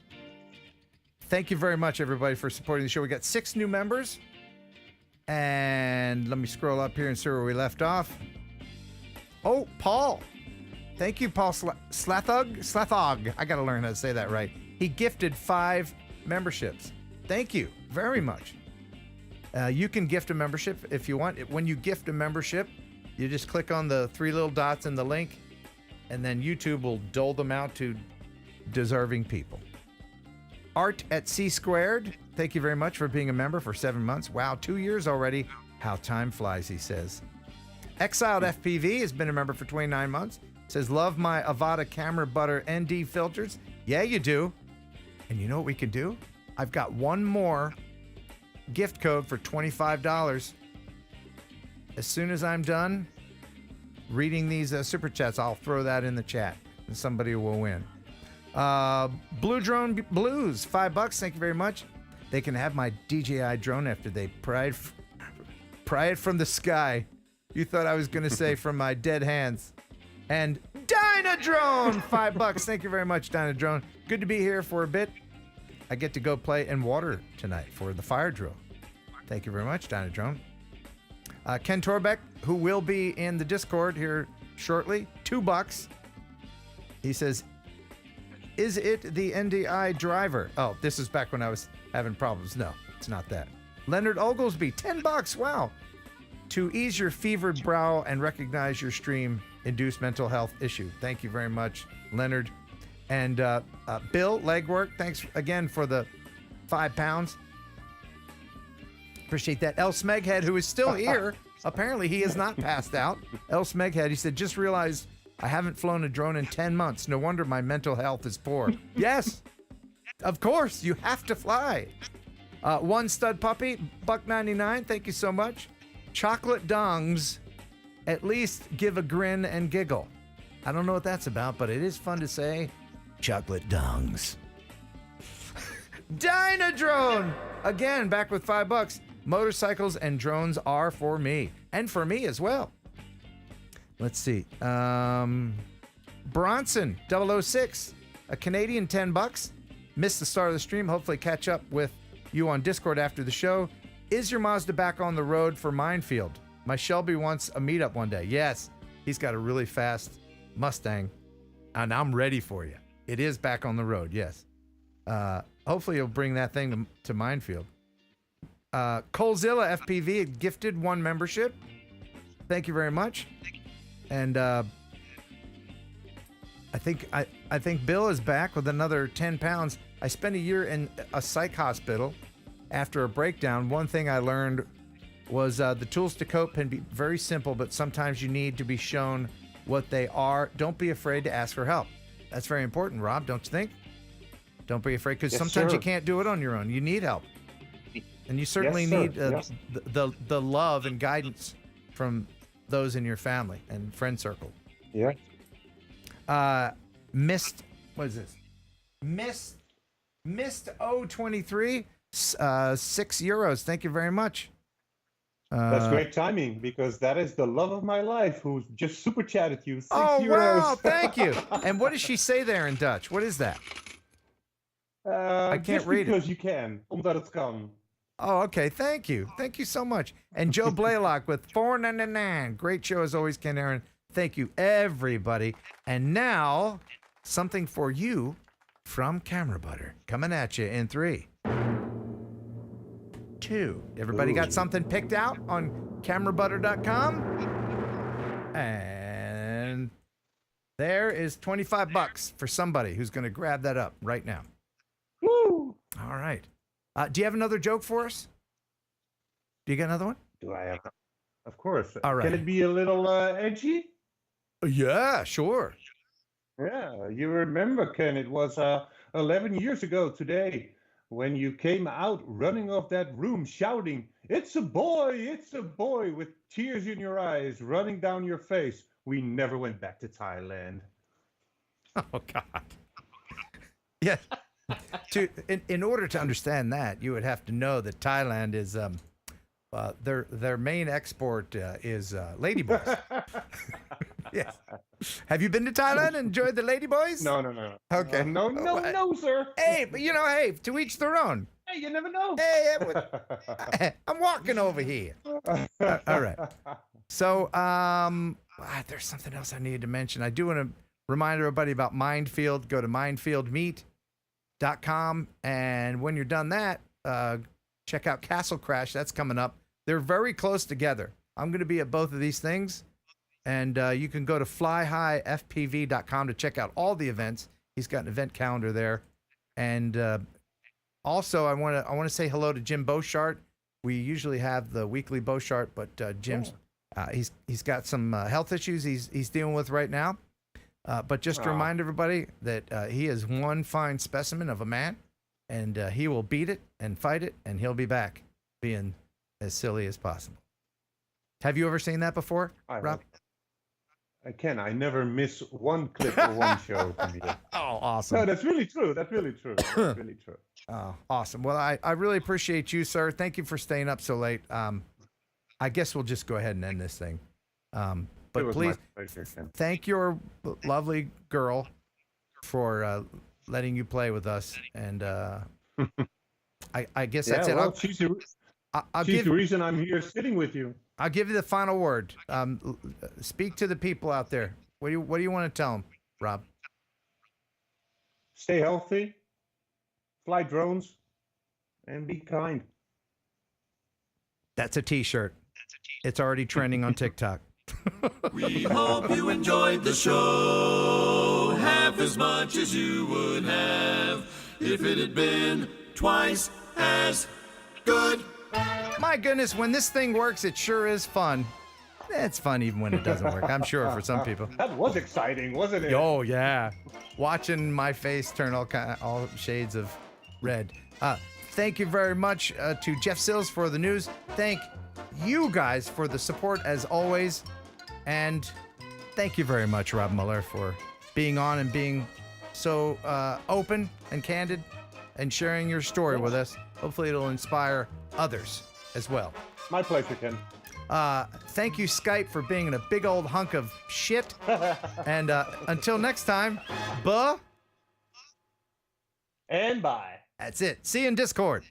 Thank you very much, everybody, for supporting the show. We got 6 new members, and let me scroll up here and see where we left off. Oh, Paul. Thank you, Paul Slathog. I got to learn how to say that right. He gifted 5 memberships. Thank you very much. You can gift a membership if you want. When you gift a membership, you just click on the 3 little dots in the link, and then YouTube will dole them out to deserving people. Art at C Squared, thank you very much for being a member for 7 months. Wow, 2 years already. How time flies, he says. Exiled FPV has been a member for 29 months. Says, love my Avada camera butter ND filters. Yeah, you do. And you know what we can do? I've got one more gift code for $25. As soon as I'm done reading these super chats, I'll throw that in the chat, and somebody will win. Blue Drone Blues, $5. Thank you very much. They can have my DJI drone after they pry it from the sky. You thought I was going to say from my dead hands. And Dynadrone, $5. Thank you very much, Dynadrone. Good to be here for a bit. I get to go play in water tonight for the fire drill. Thank you very much, Dynadrone. Ken Torbeck, who will be in the Discord here shortly, $2. He says, is it the NDI driver? Oh, this is back when I was having problems. No, it's not that. Leonard Oglesby, $10. Wow. To ease your fevered brow and recognize your stream-induced mental health issue. Thank you very much, Leonard. And Bill Legwork, thanks again for the £5. Appreciate that. El Smeghead, who is still here. Apparently, he has not passed out. El Smeghead, he said, just realized I haven't flown a drone in 10 months. No wonder my mental health is poor. Yes, of course, you have to fly. One Stud Puppy, $1.99. Thank you so much. Chocolate Dongs, at least give a grin and giggle. I don't know what that's about, but it is fun to say. Chocolate Dongs. Dynadrone, again, back with $5. Motorcycles and drones are for me, and for me as well. Let's see. Bronson 006, a Canadian, $10. Missed the start of the stream. Hopefully catch up with you on Discord after the show. Is your Mazda back on the road for Mindfield? My Shelby wants a meetup one day. Yes, he's got a really fast Mustang, and I'm ready for you. It is back on the road, yes. Hopefully you'll bring that thing to Mindfield. Colezilla FPV gifted 1 membership. Thank you very much. And I think Bill is back with another 10 pounds. I spent a year in a psych hospital after a breakdown. One thing I learned was the tools to cope can be very simple, but sometimes you need to be shown what they are. Don't be afraid to ask for help. That's very important, Rob, don't you think? Don't be afraid, because sometimes you can't do it on your own. You need help. And you certainly need the love and guidance from those in your family and friend circle. Yeah. What is this? Miss Missed 023, €6. Thank you very much. That's great timing because that is the love of my life who's just super chatted you. €6. Wow, thank you. And what does she say there in Dutch? What is that? I can't read it. Because you can, omdat het kan. Oh, okay. Thank you. Thank you so much. And Joe Blaylock with $4.99. Great show as always, Ken Heron. Thank you, everybody. And now, something for you from Camera Butter. Coming at you in 3, 2. Everybody got something picked out on camerabutter.com? And there is $25 for somebody who's going to grab that up right now. Woo! All right. Do you have another joke for us? Do you got another one? Do I have? Of course. All right. Can it be a little edgy? Yeah, sure. Yeah, you remember, Ken, it was 11 years ago today when you came out running off that room shouting, it's a boy, with tears in your eyes, running down your face. We never went back to Thailand. Oh, God. Yeah. In order to understand that, you would have to know that Thailand is, their main export is ladyboys. Yes. Have you been to Thailand and enjoyed the ladyboys? No. Okay. No, sir. Hey, but hey, to each their own. Hey, you never know. Hey, I'm walking over here. All right. So, there's something else I needed to mention. I do want to remind everybody about Mindfield. Go to mindfieldmeat.com, and when you're done that, check out Castle Crash. That's coming up. They're very close together. I'm going to be at both of these things. And you can go to flyhighfpv.com to check out all the events. He's got an event calendar there. And also, I want to say hello to Jim Beauchart. We usually have the weekly Beauchart, but Jim's he's got some health issues he's dealing with right now. But just to remind everybody that he is one fine specimen of a man, and he will beat it and fight it, and he'll be back being as silly as possible. Have you ever seen that before, Rob? I never miss one clip or one show from you. Oh, awesome. No, that's really true. That's really true. Oh, awesome. Well, I really appreciate you, sir. Thank you for staying up so late. I guess we'll just go ahead and end this thing. But please, thank your lovely girl for letting you play with us. And I guess that's it. Well, she's the reason I'm here sitting with you. I'll give you the final word. Speak to the people out there. What do you want to tell them, Rob? Stay healthy, fly drones, and be kind. That's a T-shirt. It's already trending on TikTok. We hope you enjoyed the show half as much as you would have if it had been twice as good. My goodness, when this thing works, it sure is fun. It's fun even when it doesn't work, I'm sure, for some people. That was exciting, wasn't it? Oh, yeah. Watching my face turn all shades of red. Thank you very much to Jeff Sills for the news. Thank you guys for the support, as always. And thank you very much, Rob Mueller, for being on and being so open and candid and sharing your story with us. Hopefully it'll inspire others as well. My pleasure, Ken. Thank you, Skype, for being a big old hunk of shit. And until next time, buh. And bye. That's it. See you in Discord.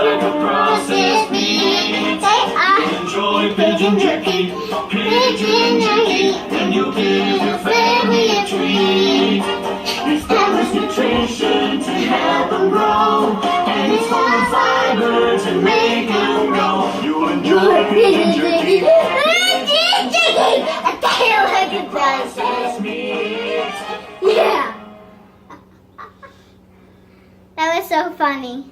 like a processed meat. Enjoy pigeon jerky, and you'll give your family a treat. It's balanced nutrition to help them grow, and it's full of fiber to make them go. You'll enjoy pigeon jerky. Like a processed meat. Yeah. That was so funny.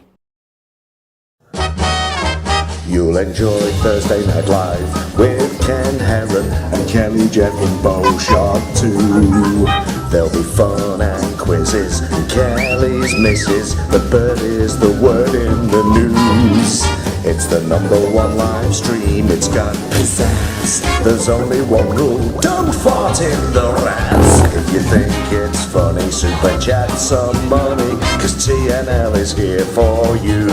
You'll enjoy Thursday Night Live with Ken Heron and Kelly, Jeff and Beauchamp too. There'll be fun and quizzes, and Kelly's misses. The bird is the word in the news. It's the #1 live stream, it's got pizzazz. There's only one rule, don't fart in the rats. If you think it's funny, super chat some money, 'cause TNL is here for you.